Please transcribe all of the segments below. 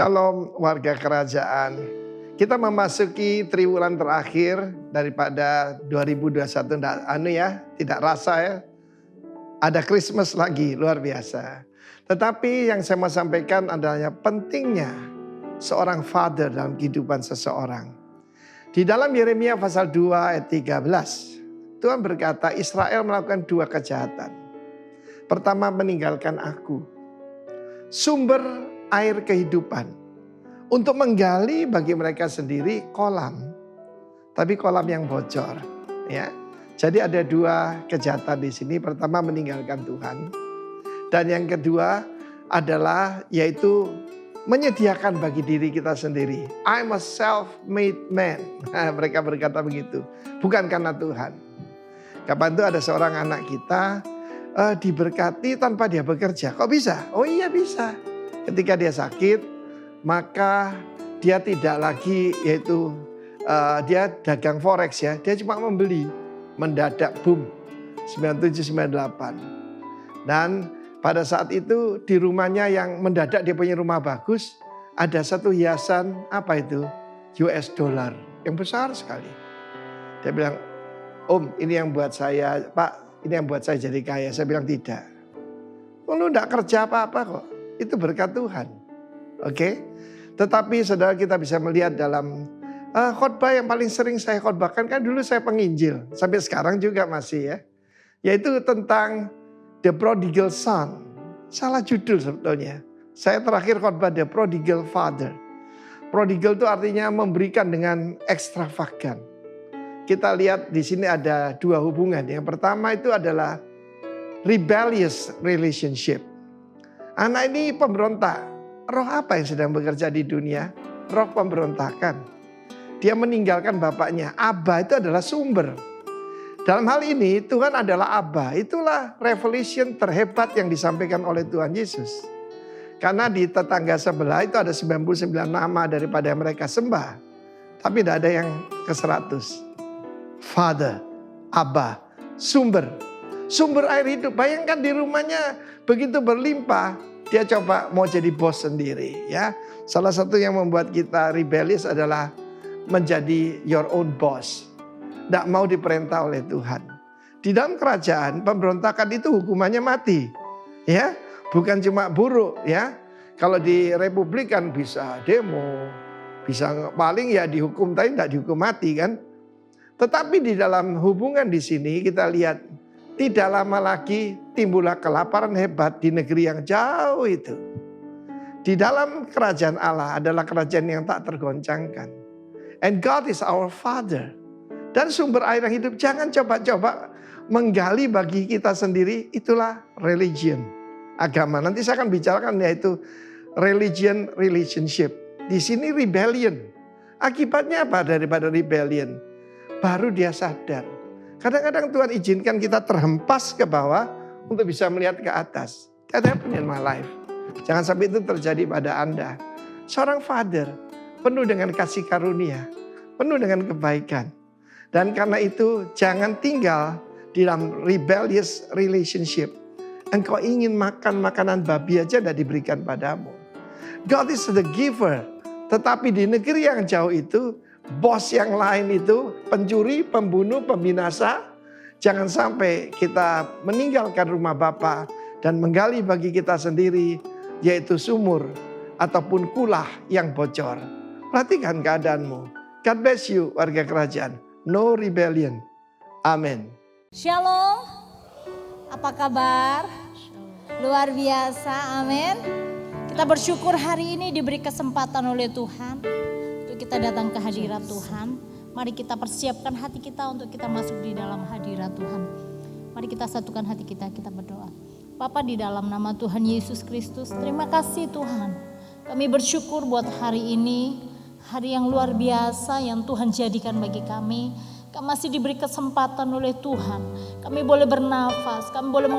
Shalom warga kerajaan. Kita memasuki triwulan terakhir daripada 2021. Tidak rasa ya. Ada Christmas lagi, luar biasa. Tetapi yang saya mau sampaikan adalah pentingnya seorang father dalam kehidupan seseorang. Di dalam Yeremia pasal 2 ayat 13, Tuhan berkata Israel melakukan dua kejahatan. Pertama, meninggalkan aku, sumber air kehidupan, untuk menggali bagi mereka sendiri kolam, tapi kolam yang bocor. Ya, jadi ada dua kejahatan di sini. Pertama, meninggalkan Tuhan, dan yang kedua adalah yaitu menyediakan bagi diri kita sendiri. I'm a self-made man. Nah, mereka berkata begitu, bukan karena Tuhan. Kapan itu ada seorang anak kita diberkati tanpa dia bekerja. Kok bisa? Oh iya bisa. Ketika dia sakit, maka dia tidak lagi yaitu dia dagang forex ya. Dia cuma membeli, mendadak boom 9798. Dan pada saat itu di rumahnya yang mendadak dia punya rumah bagus, ada satu hiasan apa itu? US dollar yang besar sekali. Dia bilang, Om, ini yang buat saya, Pak, ini yang buat saya jadi kaya. Saya bilang tidak. Lu enggak kerja apa-apa kok. Itu berkat Tuhan. Oke. Tetapi saudara, kita bisa melihat dalam khotbah yang paling sering saya khotbahkan, kan dulu saya penginjil. Sampai sekarang juga masih ya. Yaitu tentang The Prodigal Son. Salah judul sebetulnya. Saya terakhir khotbah The Prodigal Father. Prodigal itu artinya memberikan dengan ekstravagan. Kita lihat di sini ada dua hubungan. Yang pertama itu adalah rebellious relationship. Anak ini pemberontak. Roh apa yang sedang bekerja di dunia? Roh pemberontakan. Dia meninggalkan bapaknya. Abba itu adalah sumber. Dalam hal ini Tuhan adalah Abba. Itulah revelation terhebat yang disampaikan oleh Tuhan Yesus. Karena di tetangga sebelah itu ada 99 nama daripada mereka sembah. Tapi tidak ada yang ke 100. Father, Abba, sumber air hidup. Bayangkan di rumahnya begitu berlimpah, dia coba mau jadi bos sendiri ya. Salah satu yang membuat kita rebellious adalah menjadi your own boss. Tidak mau diperintah oleh Tuhan. Di dalam kerajaan pemberontakan itu hukumannya mati. Ya, bukan cuma buruk ya. Kalau di republik kan bisa demo, bisa paling ya dihukum, tapi tidak dihukum mati kan. Tetapi di dalam hubungan di sini kita lihat tidak lama lagi timbullah kelaparan hebat di negeri yang jauh itu. Di dalam kerajaan Allah adalah kerajaan yang tak tergoncangkan. And God is our Father. Dan sumber air yang hidup, jangan coba-coba menggali bagi kita sendiri. Itulah religion, agama. Nanti saya akan bicarakan yaitu religion relationship. Di sini rebellion. Akibatnya apa daripada rebellion? Baru dia sadar. Kadang-kadang Tuhan izinkan kita terhempas ke bawah untuk bisa melihat ke atas. That happened in my life. Jangan sampai itu terjadi pada Anda. Seorang father penuh dengan kasih karunia, penuh dengan kebaikan. Dan karena itu jangan tinggal di dalam rebellious relationship. Engkau ingin makan makanan babi aja tidak diberikan padamu. God is the giver. Tetapi di negeri yang jauh itu, bos yang lain itu pencuri, pembunuh, pembinasa. Jangan sampai kita meninggalkan rumah Bapa dan menggali bagi kita sendiri, yaitu sumur ataupun kulah yang bocor. Perhatikan keadaanmu. God bless you warga kerajaan. No rebellion. Amin. Shalom. Apa kabar? Luar biasa. Amin. Kita bersyukur hari ini diberi kesempatan oleh Tuhan. Kita datang ke hadirat Tuhan. Mari kita persiapkan hati kita untuk kita masuk di dalam hadirat Tuhan. Mari kita satukan hati kita, kita berdoa. Bapa, di dalam nama Tuhan Yesus Kristus, terima kasih Tuhan. Kami bersyukur buat hari ini, hari yang luar biasa yang Tuhan jadikan bagi kami. Kami masih diberi kesempatan oleh Tuhan. Kami boleh bernafas, kami boleh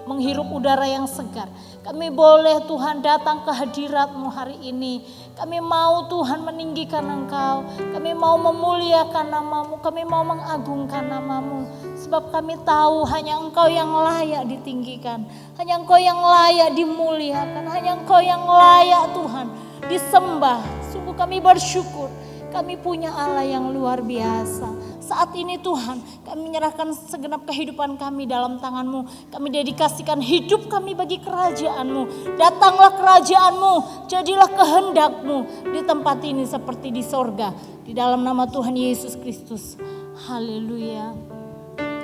menghirup udara yang segar. Kami boleh Tuhan datang ke hadirat-Mu hari ini. Kami mau Tuhan meninggikan Engkau. Kami mau memuliakan nama-Mu. Kami mau mengagungkan nama-Mu. Sebab kami tahu hanya Engkau yang layak ditinggikan. Hanya Engkau yang layak dimuliakan. Hanya Engkau yang layak Tuhan disembah. Sungguh kami bersyukur, kami punya Allah yang luar biasa. Saat ini Tuhan, kami menyerahkan segenap kehidupan kami dalam tangan-Mu. Kami dedikasikan hidup kami bagi kerajaan-Mu. Datanglah kerajaan-Mu, jadilah kehendak-Mu di tempat ini seperti di sorga. Di dalam nama Tuhan Yesus Kristus. Haleluya.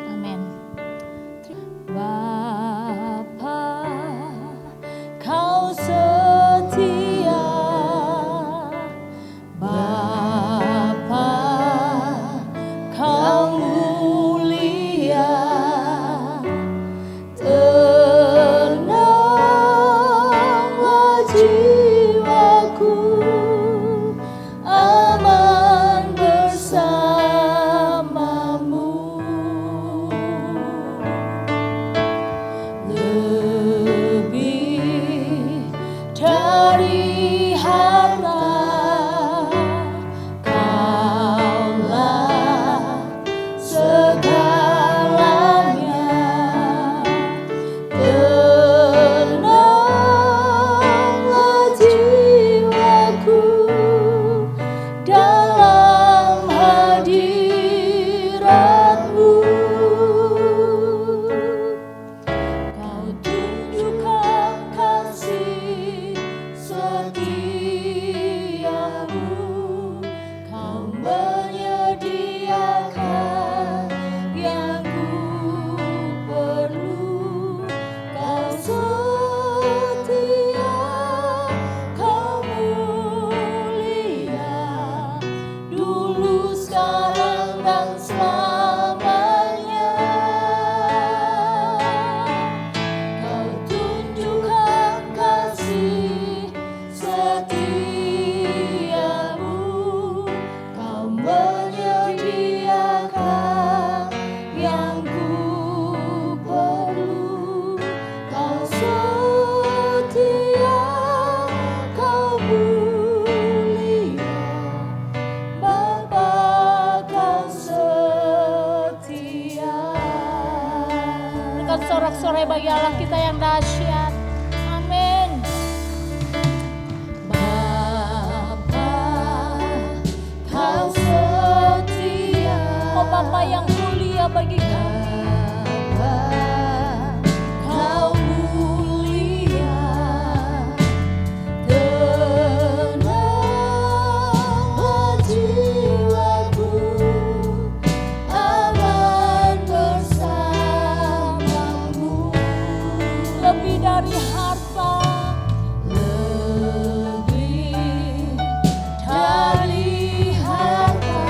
Amin. Bapa, Kau setia. Bapa, Kau mulia. Tenanglah jiwaku, aman bersamamu. Lebih dari harta, Kaulah segalanya. Tenanglah jiwaku dalam hadirat-Mu. Kau tunjukkan kasih setiamu. Kau menyediakan yang ku perlu. Kau setia, Kau mulia, dulu, sekarang, dan selamanya. Kau tunjukkan kasih setiamu. Kau menyediakan yang ku perlu. Kau setia, Kau mulia, Bapa, Kau setia. Berikan sorak-sorai bagi Allah kita yang dahsyat. Amin. Bapa, Kau setia. Oh Bapa yang mulia bagi kami. Bapa, Kau mulia. Tenanglah jiwaku, aman bersamamu. Lebih dari harta, lebih dari harta,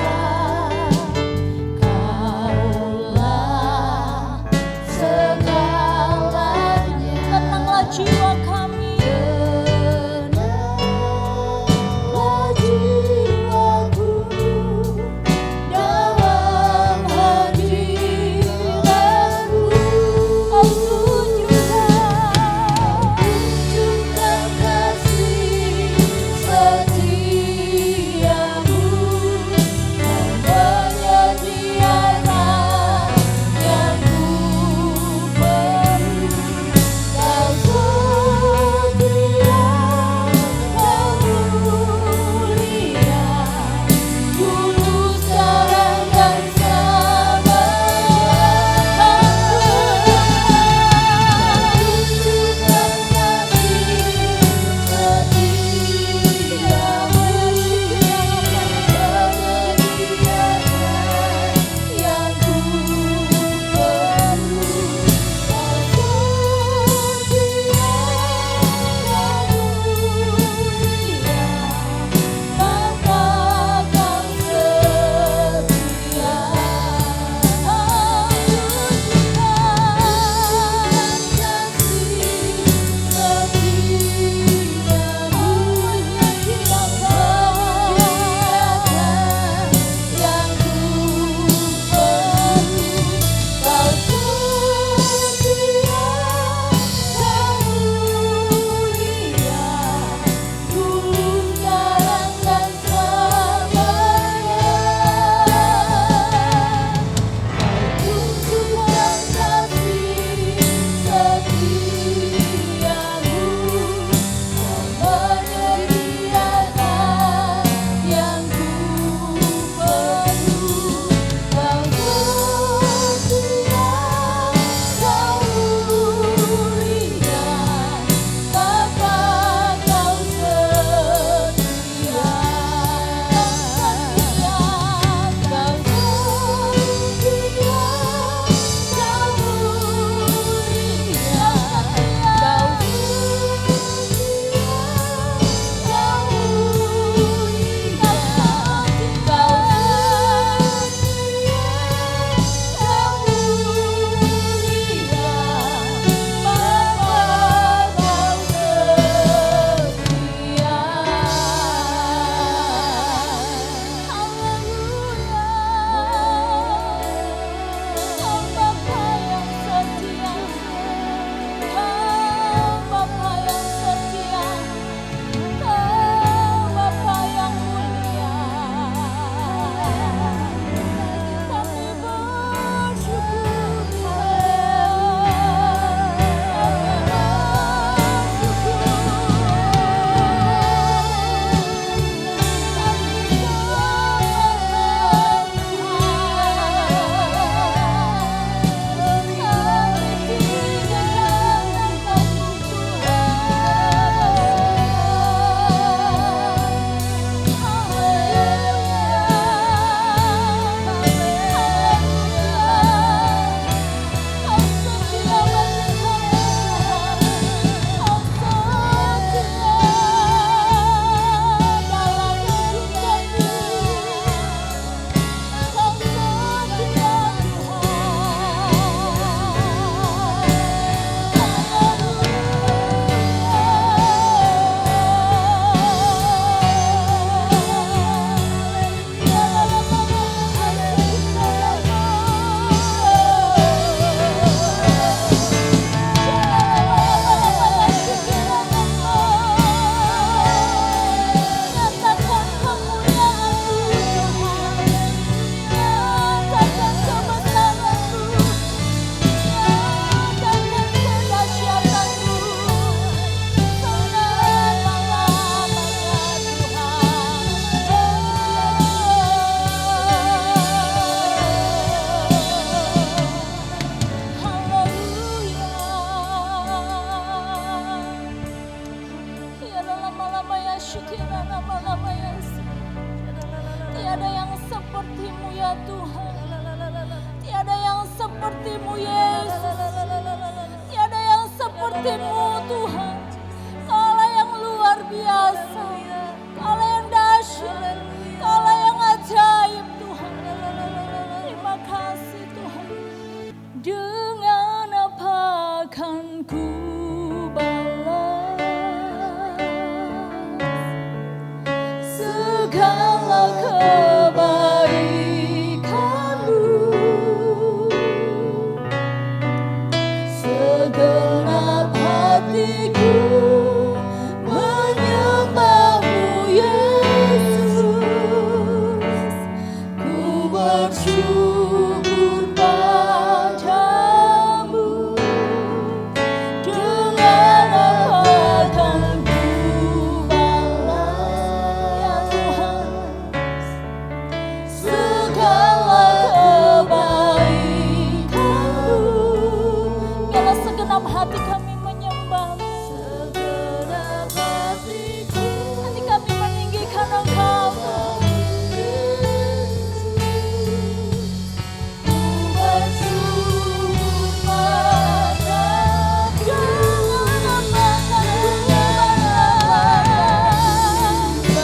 hati-Mu Tuhan. Kaulah yang luar biasa, Kaulah yang dahsyat, Kaulah yang ajaib Tuhan. Terima kasih Tuhan. Dengan apa akan ku balas segala kebaikan-Mu? Segenap hatiku menyembah-Mu Yesus. Ku bersyukur padamu. Dengan apa akan ku balas ya Tuhan segala kebaikan-Mu? Biarlah segenap hati kami menyembah-Mu. Segenap hatiku, hati kami meninggikan Engkau Tuhan. Ku bersyukur padamu. Dengan apa akan ku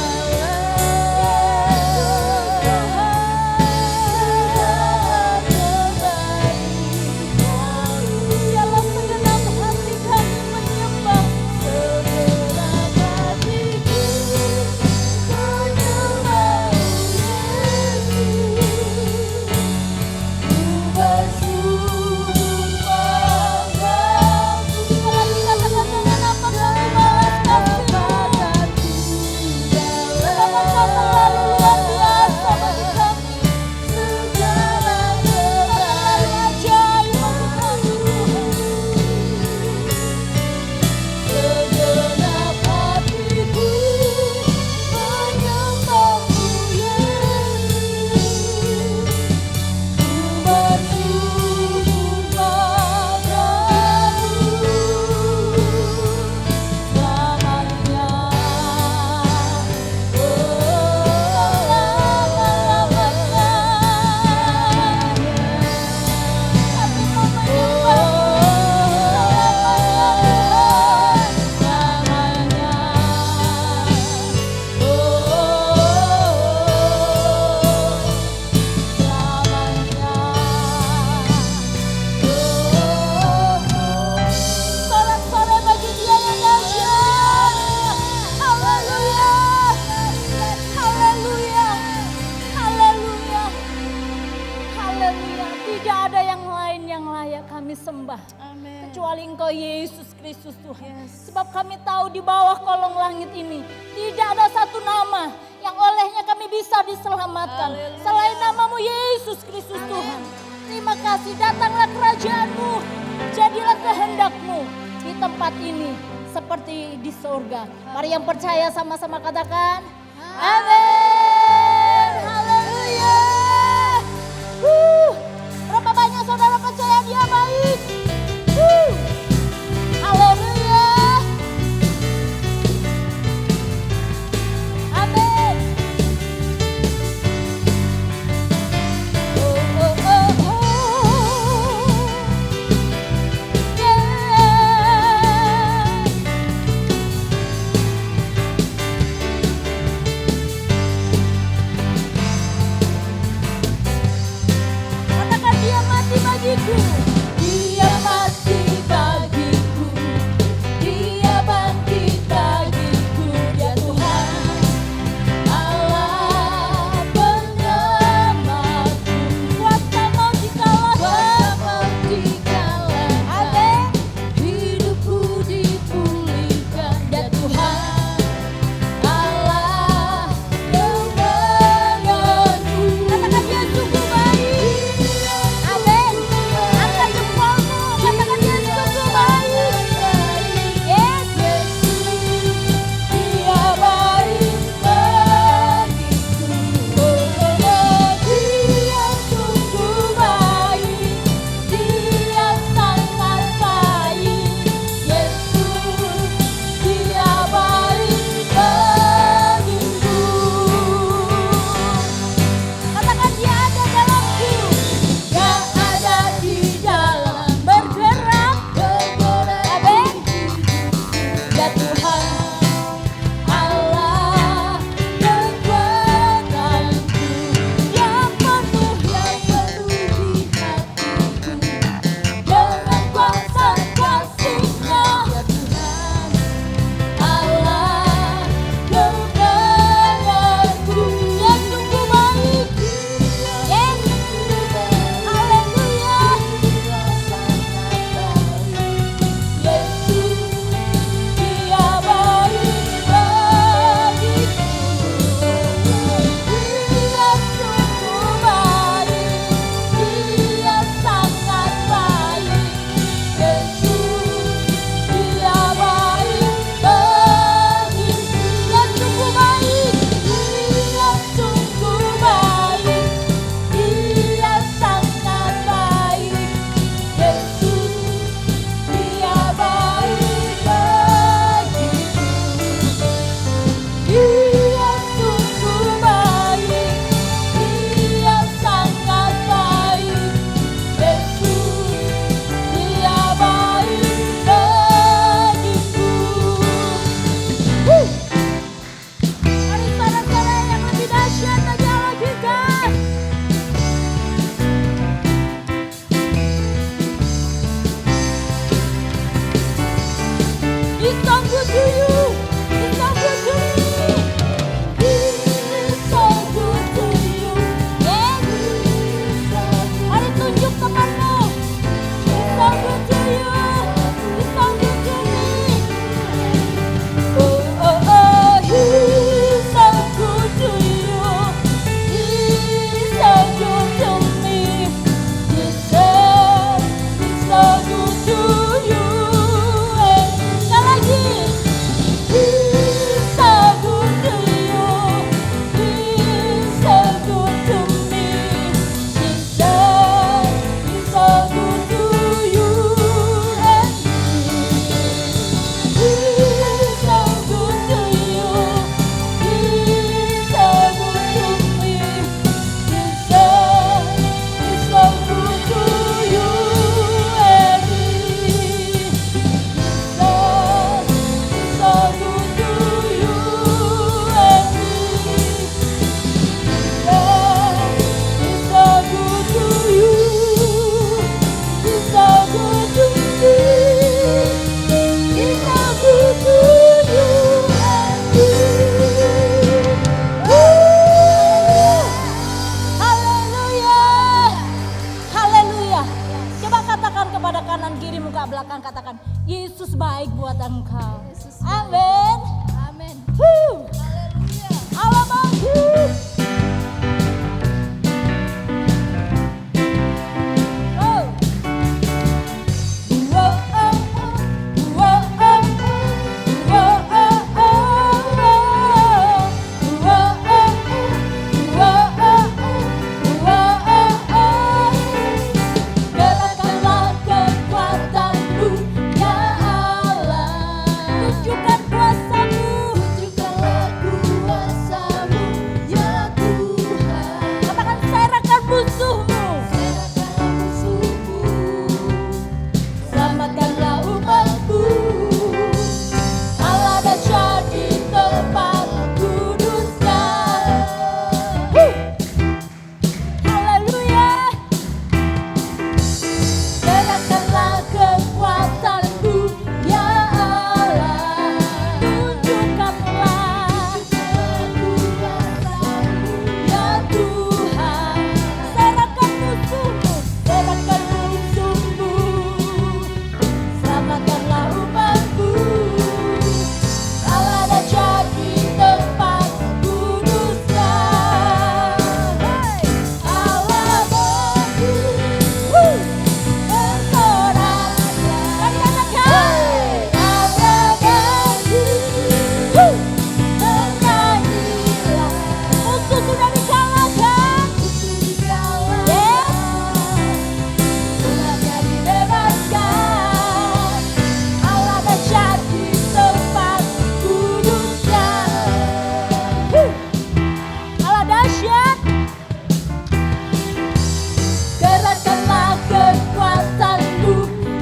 biarlah segenap hati kami menyembah. Segenap hatiku menyembah Yesus. Ku bersyukur padamu. Kalau dikatakan dengan apa kami balas kasih-Mu? Sebab Engkau terlalu luar biasa bagi kami. Segala terlalu ajaib bagi kami Tuhan. Segenap hatiku menyembah-Mu Yesus. Ku bersyukur padamu selamanya. Kami mau sorak-sorai bagi Dia yang dahsyat. Haleluya, haleluya, haleluya, haleluya. Tidak ada yang lain yang layak kami sembah kecuali Engkau Yesus Kristus Tuhan. Sebab kami tahu di bawah kolong langit ini tidak ada satu nama yang olehnya kami bisa diselamatkan selain nama-Mu Yesus Kristus Tuhan. Terima kasih, datanglah kerajaan-Mu, jadilah kehendak-Mu di tempat ini seperti di surga. Mari yang percaya sama-sama katakan amin. Haleluya. Berapa banyak saudara percaya Dia baik? Haleluya. Amin. Oh, oh, oh, oh. Yeah. muka belakang katakan, Yesus baik buat engkau. Yesus baik. Amin. Amin. Haleluya. Allah bagus. Oh. Whoa, oh, oh. Whoa, oh, oh. Whoa, oh, oh. Whoa, oh, oh. Whoa, oh, oh. Whoa, oh, oh. Gerakkanlah kekuatanmu, ya Allah. Tunjukkan kuasamu. Tunjukkanlah kuasa-Mu, ya Tuhan. Katakan serahkan musuhmu. Serahkanlah musuh-Mu, Selamatkanlah umatmu. Allah dahsyat di tempat kudusnya. Haleluya. Gerakkanlah kekuatanmu, ya Allah. Tunjukkanlah kuasa-Mu, ya Tuhan. Serahkan musuhmu, serahkan musuhmu. Selamatkanlah umatmu. Allah dahsyat di tempat kudusnya. Allah bagus, bersorak. Kami katakan, Allah bagus, bernyanyilah. Musuh sudah dikalahkan. musuh dikalahkan, Yes. umatnya Dibebaskan. Allah dahsyat di tempat kudusnya. Allah dahsyat. Gerakkanlah kekuatanmu,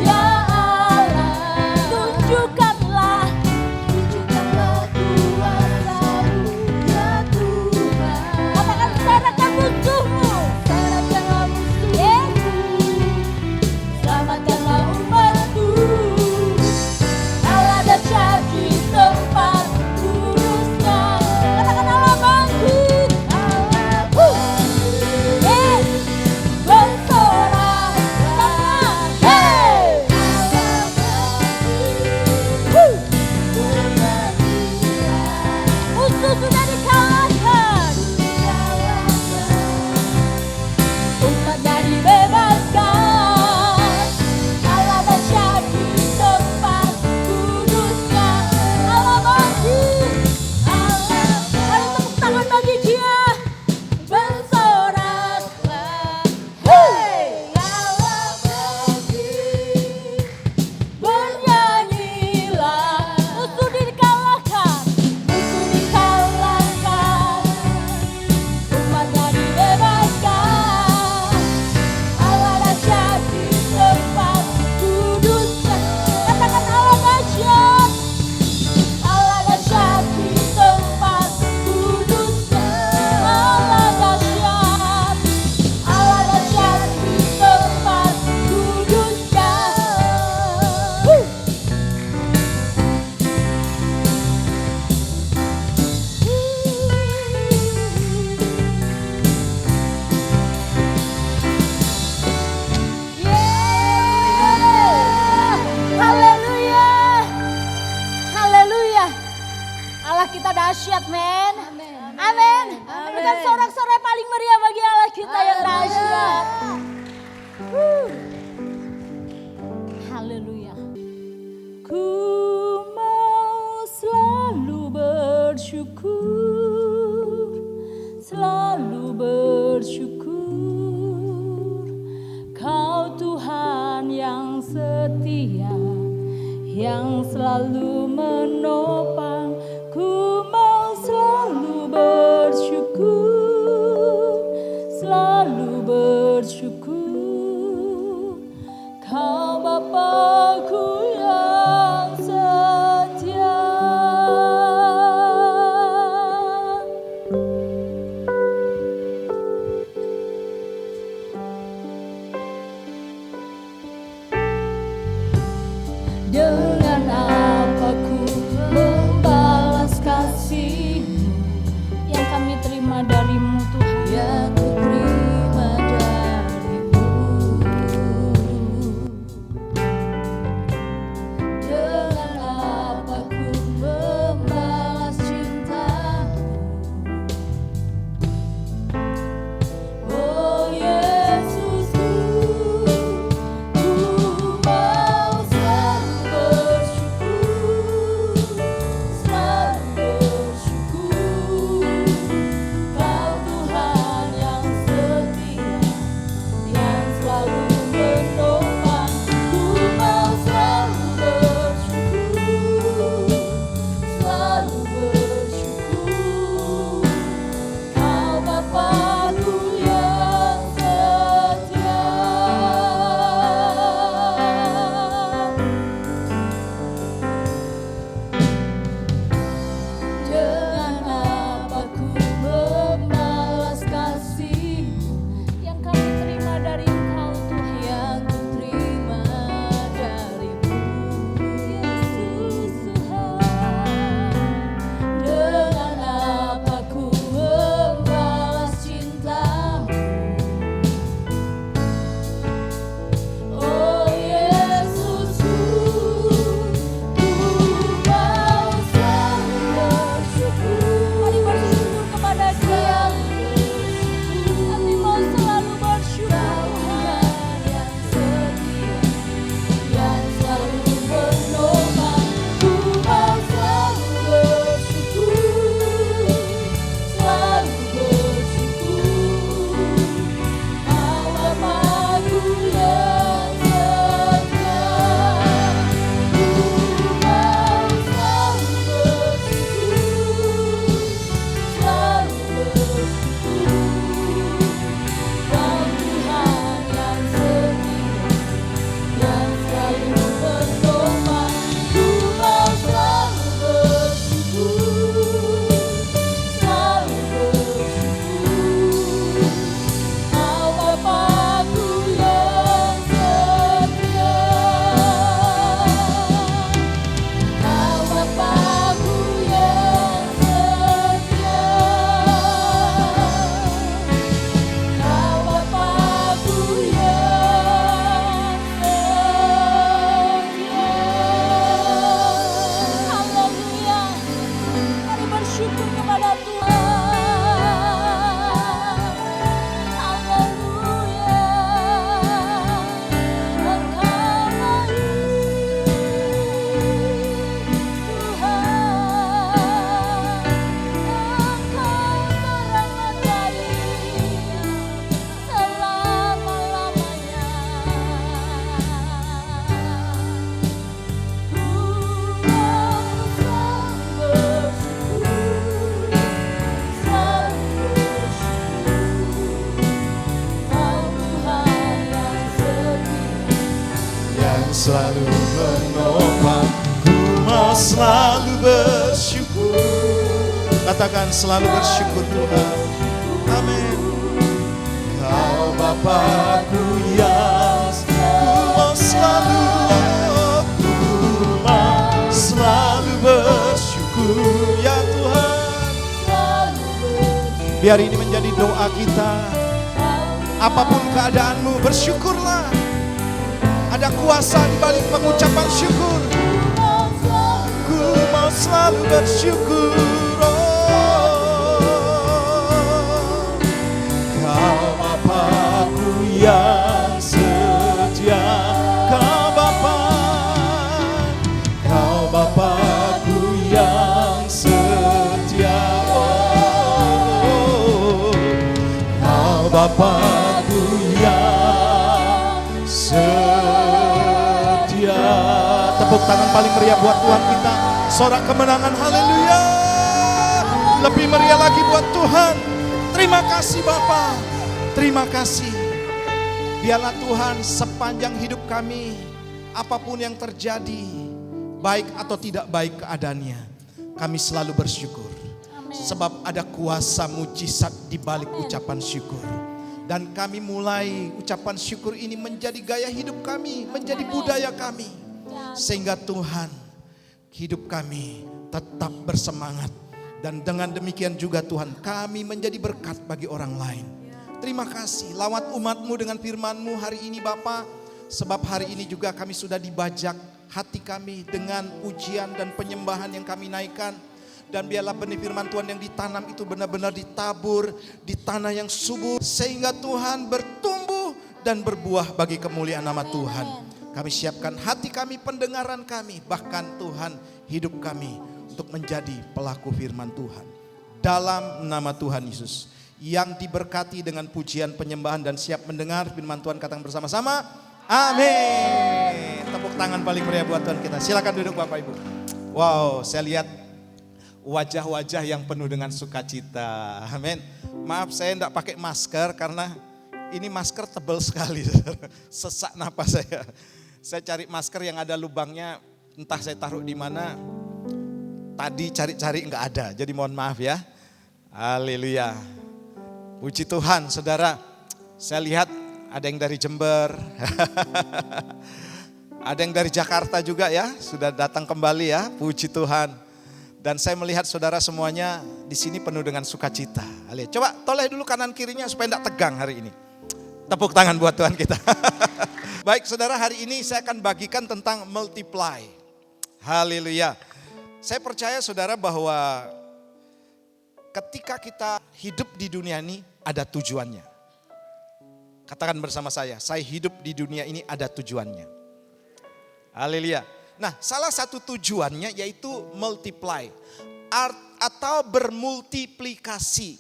ya Allah. Tunjukkanlah Tunjukkanlah kuasa-Mu, ya Tuhan. katakan serahkan musuhmu. Serahkanlah musuh-Mu, Yes. Selamatkanlah umatmu. Allah dahsyat di tempat kudusnya. Katakan Allah bangkit. Allah Yes. Bersorak sama. Hey. Musuh sudah dikalahkan. Umatnya dibebaskan. Allah dahsyat di tempat kudusnya. Allah bangkit. Mari tepuk tangan bagi Dia. Bersoraklah. Hey. Bernyanyilah. Musuh dikalahkan. Musuh dikalahkan. Umatnya dibebaskan. Allah dahsyat di tempat kudusnya. Katakan Allah dahsyat. Allah dahsyat di tempat kudusnya. Allah dahsyat. Allah dahsyat di tempat kudusnya. Haleluya. Haleluya. Allah kita dahsyat, men. Amin. Amin. Amin. Berikan sorak-sorai paling meriah bagi Allah kita yang dahsyat. Haleluya. Ku mau selalu bersyukur, selalu bersyukur. Kau Tuhan yang setia, yang selalu menopang. Ku mau selalu bersyukur, selalu bersyukur. Kau Bapa-Ku yang setia. Dengan apa ku membalas kasih-Mu yang kami terima dari-Mu, Tuhan. Yang ku terima dari-Mu. selalu menopang, ku mau selalu bersyukur. Katakan selalu bersyukur Tuhan. Amin. Kau Bapa-Ku yang ku mau selalu bersyukur ya Tuhan. Biar ini menjadi doa kita. Apapun keadaanmu, bersyukurlah. Ada kuasa di balik pengucapan syukur. Ku mau selalu bersyukur. Kau Bapa-Ku yang setia. Kau Bapa-Ku yang setia. Kau Bapa-Ku yang setia. Tepuk tangan paling meriah buat Tuhan kita. Sorak kemenangan, haleluya. Lebih meriah lagi buat Tuhan. Terima kasih Bapa. Terima kasih. Biarlah Tuhan sepanjang hidup kami, apapun yang terjadi, baik atau tidak baik keadaannya, kami selalu bersyukur. Sebab ada kuasa mujizat di balik ucapan syukur. Dan kami mulai ucapan syukur ini menjadi gaya hidup kami, menjadi budaya kami. Sehingga Tuhan, hidup kami tetap bersemangat. Dan dengan demikian juga Tuhan, kami menjadi berkat bagi orang lain. Terima kasih, lawat umat-Mu dengan firman-Mu hari ini Bapa. Sebab hari ini juga kami sudah dibajak hati kami dengan pujian dan penyembahan yang kami naikkan. Dan biarlah benih firman Tuhan yang ditanam itu benar-benar ditabur di tanah yang subur. Sehingga Tuhan bertumbuh dan berbuah bagi kemuliaan nama Tuhan. Kami siapkan hati kami, pendengaran kami, bahkan Tuhan hidup kami untuk menjadi pelaku firman Tuhan. Dalam nama Tuhan Yesus. Yang diberkati dengan pujian, penyembahan dan siap mendengar firman Tuhan, katakan bersama-sama. Amin. Tepuk tangan paling meriah buat Tuhan kita. Silakan duduk Bapak Ibu. Wow, saya lihat wajah-wajah yang penuh dengan sukacita. Amin. Maaf saya tidak pakai masker karena ini masker tebal sekali. Sesak napas saya. Saya cari masker yang ada lubangnya, entah saya taruh di mana. Tadi cari-cari enggak ada. Jadi mohon maaf ya. Haleluya. Puji Tuhan, saudara. Saya lihat ada yang dari Jember. Ada yang dari Jakarta juga ya, sudah datang kembali ya. Puji Tuhan. Dan saya melihat saudara semuanya di sini penuh dengan sukacita. Coba toleh dulu kanan kirinya supaya tidak tegang hari ini. Tepuk tangan buat Tuhan kita. Baik saudara, hari ini saya akan bagikan tentang multiply. Haleluya. Saya percaya saudara bahwa ketika kita hidup di dunia ini ada tujuannya. Katakan bersama saya hidup di dunia ini ada tujuannya. Haleluya. Nah, salah satu tujuannya yaitu multiply atau bermultiplikasi.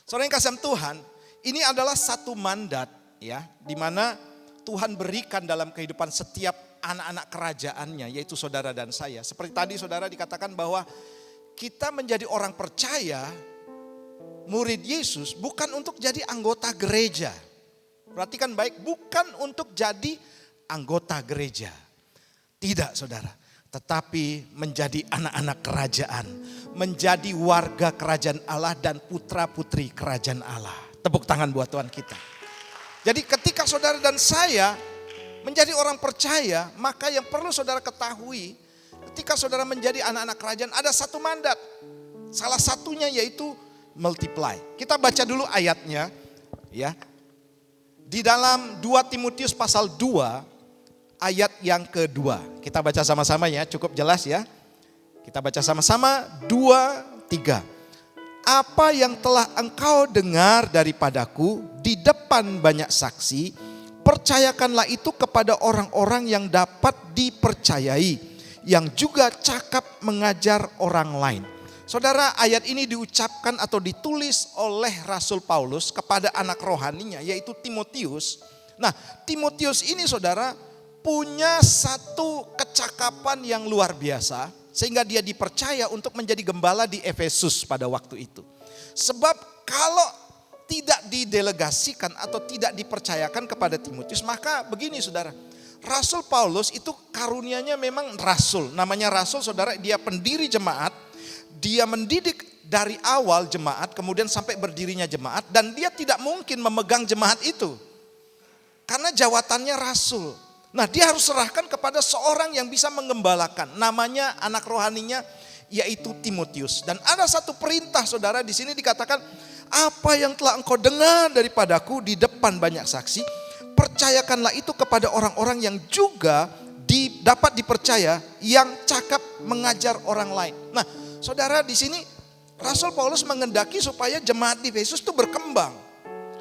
Saudara yang kasih Tuhan, ini adalah satu mandat ya, di mana Tuhan berikan dalam kehidupan setiap anak-anak kerajaannya, yaitu saudara dan saya. Seperti tadi saudara dikatakan bahwa kita menjadi orang percaya, murid Yesus bukan untuk jadi anggota gereja. Perhatikan baik, bukan untuk jadi anggota gereja. Tidak saudara, tetapi menjadi anak-anak kerajaan. Menjadi warga kerajaan Allah dan putra-putri kerajaan Allah. Tepuk tangan buat Tuhan kita. Jadi ketika saudara dan saya menjadi orang percaya, maka yang perlu saudara ketahui, ketika saudara menjadi anak-anak kerajaan ada satu mandat. Salah satunya yaitu multiply. Kita baca dulu ayatnya ya. Di dalam 2 Timotius pasal 2 ayat yang kedua. Kita baca sama-sama ya, cukup jelas ya. Kita baca sama-sama 2-3. Apa yang telah engkau dengar daripadaku di depan banyak saksi, percayakanlah itu kepada orang-orang yang dapat dipercayai, yang juga cakap mengajar orang lain. Saudara, ayat ini diucapkan atau ditulis oleh Rasul Paulus kepada anak rohaninya yaitu Timotius. Nah, Timotius ini saudara punya satu kecakapan yang luar biasa sehingga dia dipercaya untuk menjadi gembala di Efesus pada waktu itu. Sebab kalau tidak didelegasikan atau tidak dipercayakan kepada Timotius, maka begini saudara, Rasul Paulus itu karunianya memang rasul. Namanya rasul saudara, dia pendiri jemaat. Dia mendidik dari awal jemaat, kemudian sampai berdirinya jemaat. Dan dia tidak mungkin memegang jemaat itu. Karena jawatannya rasul. Nah, dia harus serahkan kepada seorang yang bisa mengembalakan. Namanya anak rohaninya yaitu Timotius. Dan ada satu perintah saudara di sini dikatakan, apa yang telah engkau dengar daripadaku di depan banyak saksi, percayakanlah itu kepada orang-orang yang juga dapat dipercaya, yang cakap mengajar orang lain. Nah, saudara di sini Rasul Paulus mengendaki supaya jemaat di Efesus itu berkembang.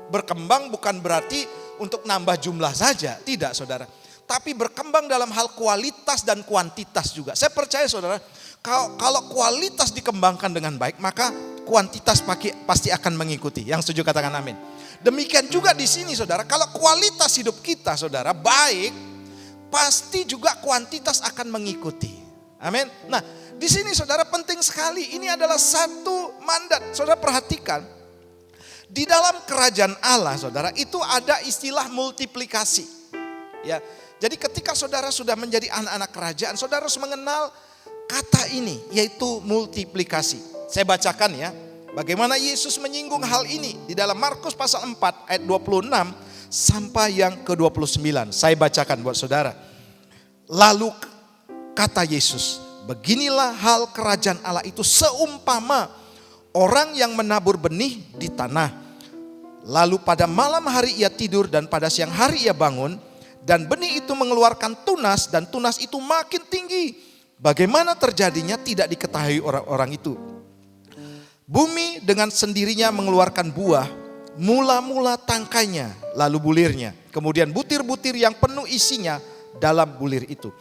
Berkembang bukan berarti untuk nambah jumlah saja, tidak saudara. Tapi berkembang dalam hal kualitas dan kuantitas juga. Saya percaya saudara, kalau kualitas dikembangkan dengan baik, maka kuantitas pasti akan mengikuti. Yang setuju katakan amin. Demikian juga di sini saudara, kalau kualitas hidup kita saudara baik, pasti juga kuantitas akan mengikuti. Amin. Nah, di sini saudara penting sekali, ini adalah satu mandat. Saudara perhatikan, di dalam kerajaan Allah saudara itu ada istilah multiplikasi. Ya. Jadi ketika saudara sudah menjadi anak-anak kerajaan, saudara harus mengenal kata ini, yaitu multiplikasi. Saya bacakan ya, bagaimana Yesus menyinggung hal ini di dalam Markus pasal 4 ayat 26 sampai yang ke-29. Saya bacakan buat saudara. Lalu kata Yesus, beginilah hal kerajaan Allah itu seumpama orang yang menabur benih di tanah. Lalu pada malam hari ia tidur dan pada siang hari ia bangun. Dan benih itu mengeluarkan tunas dan tunas itu makin tinggi. Bagaimana terjadinya tidak diketahui orang-orang itu. Bumi dengan sendirinya mengeluarkan buah, mula-mula tangkainya, lalu bulirnya. Kemudian butir-butir yang penuh isinya dalam bulir itu.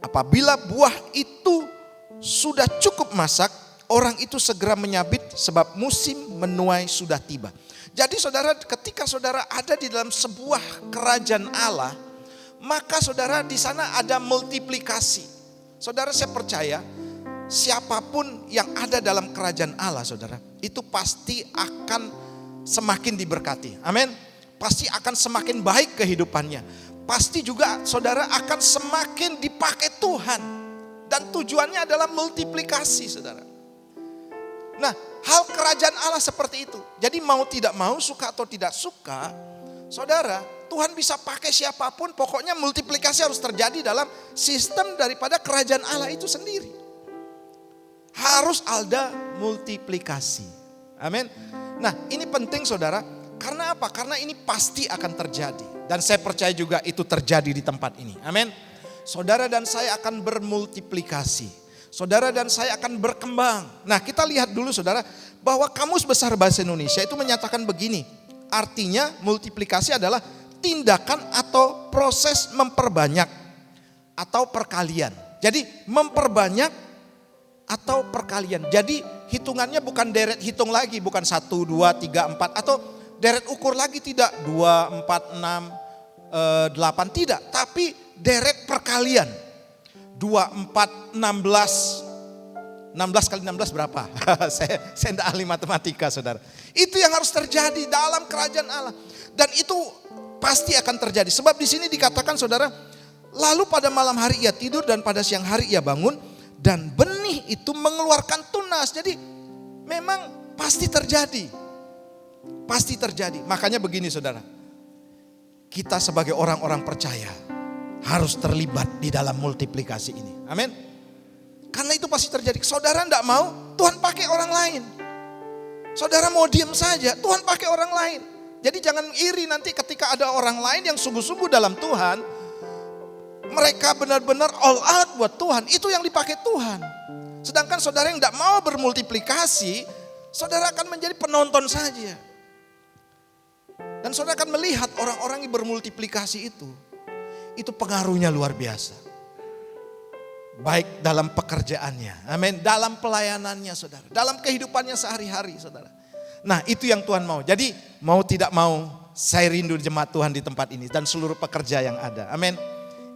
Apabila buah itu sudah cukup masak, orang itu segera menyabit sebab musim menuai sudah tiba. Jadi saudara, ketika saudara ada di dalam sebuah kerajaan Allah, maka saudara di sana ada multiplikasi. Saudara, saya percaya siapapun yang ada dalam kerajaan Allah saudara, itu pasti akan semakin diberkati. Amin. Pasti akan semakin baik kehidupannya. Pasti juga saudara akan semakin dipakai Tuhan. Dan tujuannya adalah multiplikasi saudara. Nah, hal kerajaan Allah seperti itu. Jadi mau tidak mau, suka atau tidak suka, saudara, Tuhan bisa pakai siapapun, pokoknya multiplikasi harus terjadi dalam sistem daripada kerajaan Allah itu sendiri. Harus ada multiplikasi. Amin. Nah, ini penting saudara, karena apa? Karena ini pasti akan terjadi. Dan saya percaya juga itu terjadi di tempat ini. Amin. Saudara dan saya akan bermultiplikasi. Saudara dan saya akan berkembang. Nah, kita lihat dulu saudara, bahwa Kamus Besar Bahasa Indonesia itu menyatakan begini. Artinya multiplikasi adalah tindakan atau proses memperbanyak atau perkalian. Jadi memperbanyak atau perkalian. Jadi hitungannya bukan deret hitung lagi, bukan 1, 2, 3, 4 atau deret ukur lagi, tidak 2, 4, 6, 8 tidak, tapi deret perkalian. 2, 4, 16 kali 16 berapa? saya tidak ahli matematika saudara. Itu yang harus terjadi dalam kerajaan Allah. Dan itu pasti akan terjadi. Sebab di sini dikatakan saudara, lalu pada malam hari ia tidur dan pada siang hari ia bangun. Dan benih itu mengeluarkan tunas. Jadi memang pasti terjadi. Pasti terjadi. Makanya begini saudara. Kita sebagai orang-orang percaya harus terlibat di dalam multiplikasi ini. Amin. Karena itu pasti terjadi. Saudara tidak mau, Tuhan pakai orang lain. Saudara mau diam saja, Tuhan pakai orang lain. Jadi jangan iri nanti ketika ada orang lain yang sungguh-sungguh dalam Tuhan. Mereka benar-benar all out buat Tuhan. Itu yang dipakai Tuhan. Sedangkan saudara yang tidak mau bermultiplikasi, saudara akan menjadi penonton saja. Dan saudara akan melihat orang-orang yang bermultiplikasi itu. Itu pengaruhnya luar biasa. Baik dalam pekerjaannya, amin. Dalam pelayanannya saudara. Dalam kehidupannya sehari-hari saudara. Nah itu yang Tuhan mau. Jadi mau tidak mau saya rindu jemaat Tuhan di tempat ini. Dan seluruh pekerja yang ada. Amin.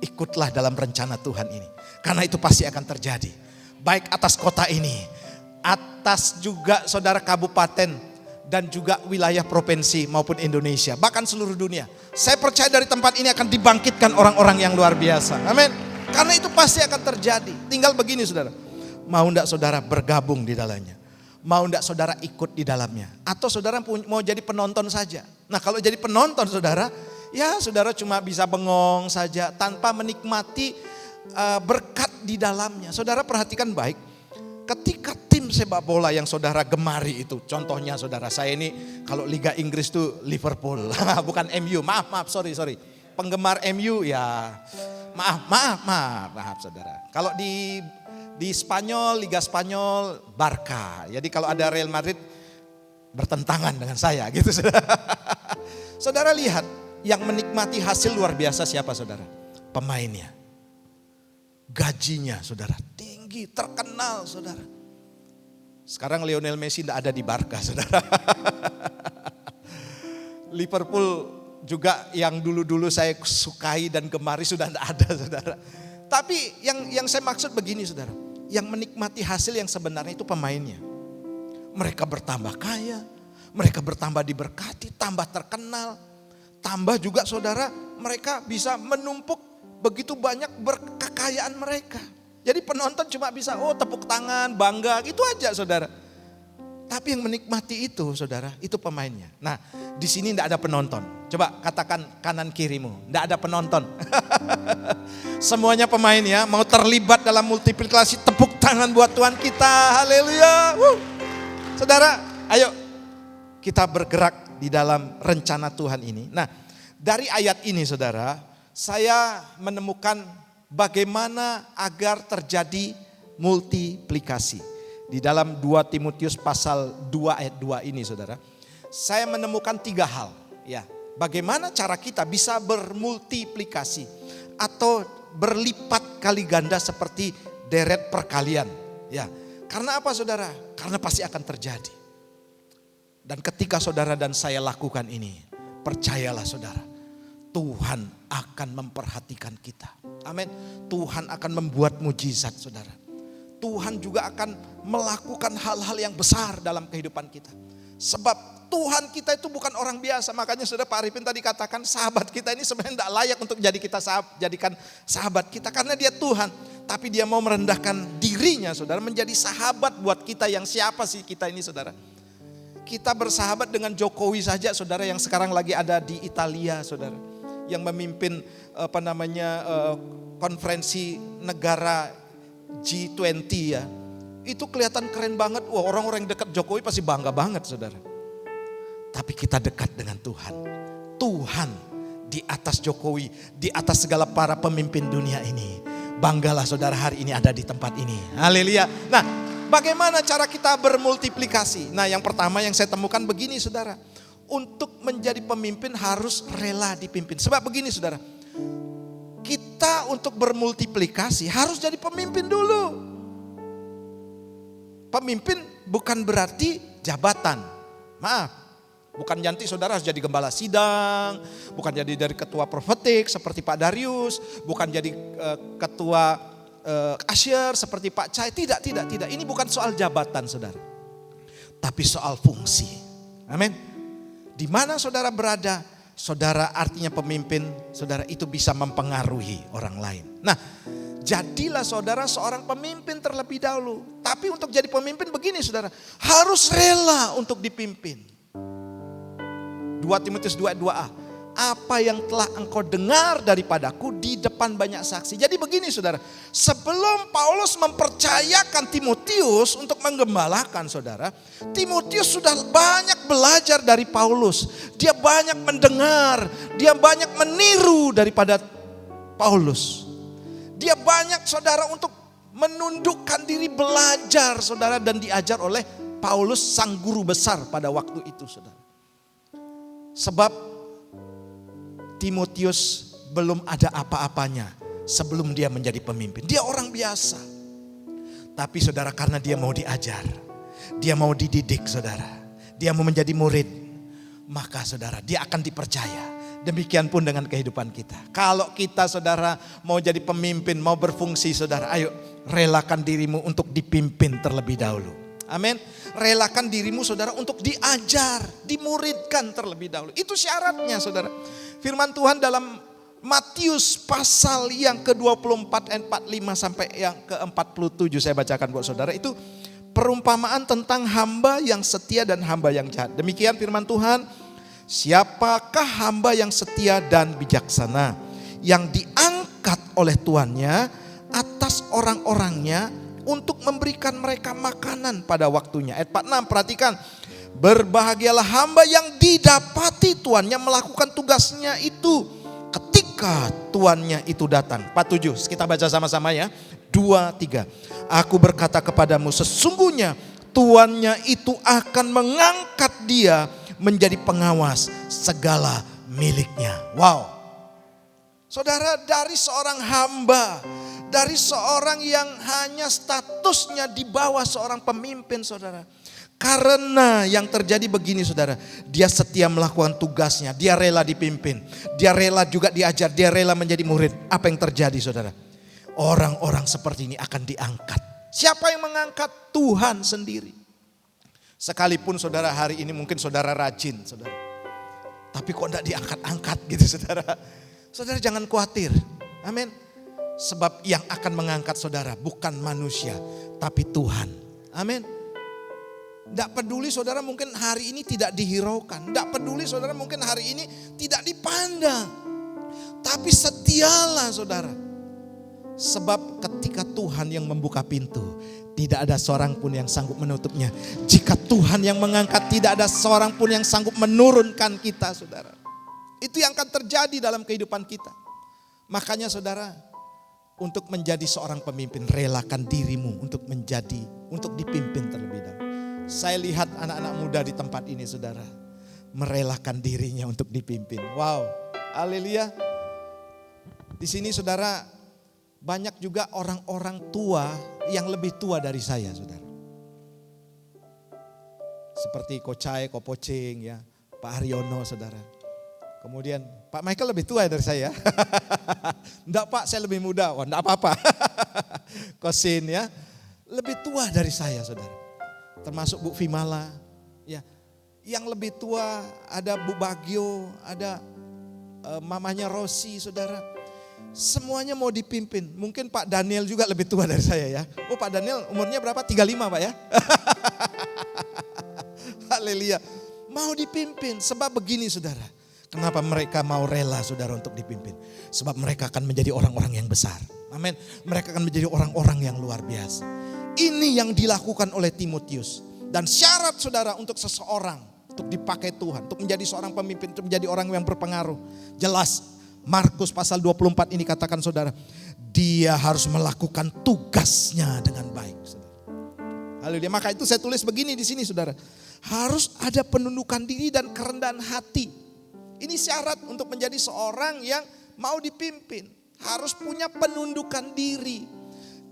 Ikutlah dalam rencana Tuhan ini. Karena itu pasti akan terjadi. Baik atas kota ini. Atas juga saudara kabupaten dan juga wilayah provinsi maupun Indonesia, bahkan seluruh dunia. Saya percaya dari tempat ini akan dibangkitkan orang-orang yang luar biasa. Amin. Karena itu pasti akan terjadi. Tinggal begini saudara, mau enggak saudara bergabung di dalamnya? Mau enggak saudara ikut di dalamnya? Atau saudara mau jadi penonton saja? Nah kalau jadi penonton saudara, ya saudara cuma bisa bengong saja tanpa menikmati berkat di dalamnya. Saudara perhatikan baik, ketika tim sepak bola yang saudara gemari itu, contohnya saudara, saya ini kalau Liga Inggris tuh Liverpool, bukan MU, maaf, sorry. Penggemar MU ya, maaf saudara. Kalau di Spanyol, Liga Spanyol, Barca. Jadi kalau ada Real Madrid bertentangan dengan saya gitu saudara. Saudara lihat, yang menikmati hasil luar biasa siapa saudara? Pemainnya. Gajinya saudara tinggi, terkenal saudara. Sekarang Lionel Messi tidak ada di Barca saudara. Liverpool juga yang dulu-dulu saya sukai dan gemari sudah tidak ada saudara. Tapi yang saya maksud begini saudara, yang menikmati hasil yang sebenarnya itu pemainnya. Mereka bertambah kaya, mereka bertambah diberkati, tambah terkenal. Tambah juga saudara, mereka bisa menumpuk begitu banyak kekayaan mereka. Jadi penonton cuma bisa tepuk tangan, bangga, gitu aja saudara. Tapi yang menikmati itu saudara, itu pemainnya. Nah di sini tidak ada penonton. Coba katakan kanan kirimu, tidak ada penonton. Semuanya pemain ya, mau terlibat dalam multiplikasi, tepuk tangan buat Tuhan kita, haleluya. Saudara, ayo kita bergerak di dalam rencana Tuhan ini. Nah dari ayat ini saudara, saya menemukan bagaimana agar terjadi multiplikasi. Di dalam 2 Timotius pasal 2 ayat 2 ini saudara, saya menemukan 3 hal. Ya, bagaimana cara kita bisa bermultiplikasi atau berlipat kali ganda seperti deret perkalian. Ya, karena apa saudara? Karena pasti akan terjadi. Dan ketika saudara dan saya lakukan ini, percayalah saudara, Tuhan akan memperhatikan kita. Amin. Tuhan akan membuat mujizat saudara. Tuhan juga akan melakukan hal-hal yang besar dalam kehidupan kita. Sebab Tuhan kita itu bukan orang biasa. Makanya saudara Pak Arifin tadi katakan sahabat kita ini sebenarnya tidak layak untuk jadikan sahabat kita. Karena dia Tuhan. Tapi dia mau merendahkan dirinya saudara, menjadi sahabat buat kita. Yang siapa sih kita ini saudara? Kita bersahabat dengan Jokowi saja saudara, yang sekarang lagi ada di Italia saudara. Yang memimpin konferensi negara G20 ya. Itu kelihatan keren banget. Wah, orang-orang yang dekat Jokowi pasti bangga banget saudara. Tapi kita dekat dengan Tuhan. Tuhan di atas Jokowi, di atas segala para pemimpin dunia ini. Banggalah saudara hari ini ada di tempat ini. Haleluya. Nah, bagaimana cara kita bermultiplikasi? Nah, yang pertama yang saya temukan begini saudara. Untuk menjadi pemimpin harus rela dipimpin. Sebab begini saudara. Kita untuk bermultiplikasi harus jadi pemimpin dulu. Pemimpin bukan berarti jabatan. Maaf, bukan nanti saudara harus jadi gembala sidang, bukan jadi dari ketua profetik seperti Pak Darius, bukan jadi ketua asyir seperti Pak Cai. Tidak. Ini bukan soal jabatan saudara. Tapi soal fungsi. Amin. Di mana saudara berada, saudara artinya pemimpin, saudara itu bisa mempengaruhi orang lain. Nah, jadilah saudara seorang pemimpin terlebih dahulu. Tapi untuk jadi pemimpin begini saudara, harus rela untuk dipimpin. 2 Timotius 2:2a. Apa yang telah engkau dengar daripadaku di depan banyak saksi. Jadi begini saudara, sebelum Paulus mempercayakan Timotius untuk menggembalakan saudara, Timotius sudah banyak belajar dari Paulus. Dia banyak mendengar, dia banyak meniru daripada Paulus. Dia banyak saudara untuk menundukkan diri belajar saudara dan diajar oleh Paulus sang guru besar pada waktu itu saudara. Sebab Timotius belum ada apa-apanya sebelum dia menjadi pemimpin. Dia orang biasa. Tapi saudara karena dia mau diajar, dia mau dididik saudara, dia mau menjadi murid, maka saudara dia akan dipercaya. Demikian pun dengan kehidupan kita. Kalau kita saudara mau jadi pemimpin, mau berfungsi saudara, ayo relakan dirimu untuk dipimpin terlebih dahulu. Amin. Relakan dirimu saudara untuk diajar, dimuridkan terlebih dahulu. Itu syaratnya saudara. Firman Tuhan dalam Matius pasal yang ke-24 ayat 45 sampai yang ke-47 saya bacakan buat saudara. Itu perumpamaan tentang hamba yang setia dan hamba yang jahat. Demikian firman Tuhan. Siapakah hamba yang setia dan bijaksana, yang diangkat oleh tuannya atas orang-orangnya untuk memberikan mereka makanan pada waktunya. Ayat 46, perhatikan. Berbahagialah hamba yang didapati tuannya melakukan tugasnya itu ketika tuannya itu datang. 47, kita baca sama-sama ya. 2, 3. Aku berkata kepadamu, sesungguhnya tuannya itu akan mengangkat dia menjadi pengawas segala miliknya. Wow. Saudara, dari seorang hamba, dari seorang yang hanya statusnya di bawah seorang pemimpin saudara. Karena yang terjadi begini saudara, dia setia melakukan tugasnya, dia rela dipimpin, dia rela juga diajar, dia rela menjadi murid. Apa yang terjadi saudara? Orang-orang seperti ini akan diangkat. Siapa yang mengangkat? Tuhan sendiri. Sekalipun saudara hari ini mungkin saudara rajin saudara. Tapi kok enggak diangkat-angkat gitu saudara. Saudara jangan khawatir. Amin. Sebab yang akan mengangkat saudara bukan manusia tapi Tuhan. Amin. Tidak peduli saudara mungkin hari ini tidak dihiraukan. Tidak peduli saudara mungkin hari ini tidak dipandang. Tapi setialah saudara. Sebab ketika Tuhan yang membuka pintu, tidak ada seorang pun yang sanggup menutupnya. Jika Tuhan yang mengangkat, tidak ada seorang pun yang sanggup menurunkan kita saudara. Itu yang akan terjadi dalam kehidupan kita. Makanya saudara, untuk menjadi seorang pemimpin, relakan dirimu untuk dipimpin terlebih dahulu. Saya lihat anak-anak muda di tempat ini saudara, merelakan dirinya untuk dipimpin. Wow, haleluya. Di sini saudara, banyak juga orang-orang tua yang lebih tua dari saya saudara. Seperti Kocai, Kopocing ya, Pak Haryono saudara. Kemudian Pak Michael lebih tua dari saya. Enggak Pak, saya lebih muda. Wah, enggak apa-apa. Kosin ya, lebih tua dari saya saudara. Termasuk Bu Vimala ya. Yang lebih tua ada Bu Bagio, ada mamanya Rosi saudara. Semuanya mau dipimpin. Mungkin Pak Daniel juga lebih tua dari saya ya. Oh Pak Daniel umurnya berapa? 35 Pak ya. Haleluya. Mau dipimpin sebab begini saudara. Kenapa mereka mau rela saudara untuk dipimpin? Sebab mereka akan menjadi orang-orang yang besar. Amin. Mereka akan menjadi orang-orang yang luar biasa. Ini yang dilakukan oleh Timotius. Dan syarat saudara untuk seseorang untuk dipakai Tuhan. Untuk menjadi seorang pemimpin, untuk menjadi orang yang berpengaruh. Jelas. Markus pasal 24 ini katakan saudara, dia harus melakukan tugasnya dengan baik. Haleluya. Maka itu saya tulis begini di sini saudara. Harus ada penundukan diri dan kerendahan hati. Ini syarat untuk menjadi seorang yang mau dipimpin. Harus punya penundukan diri,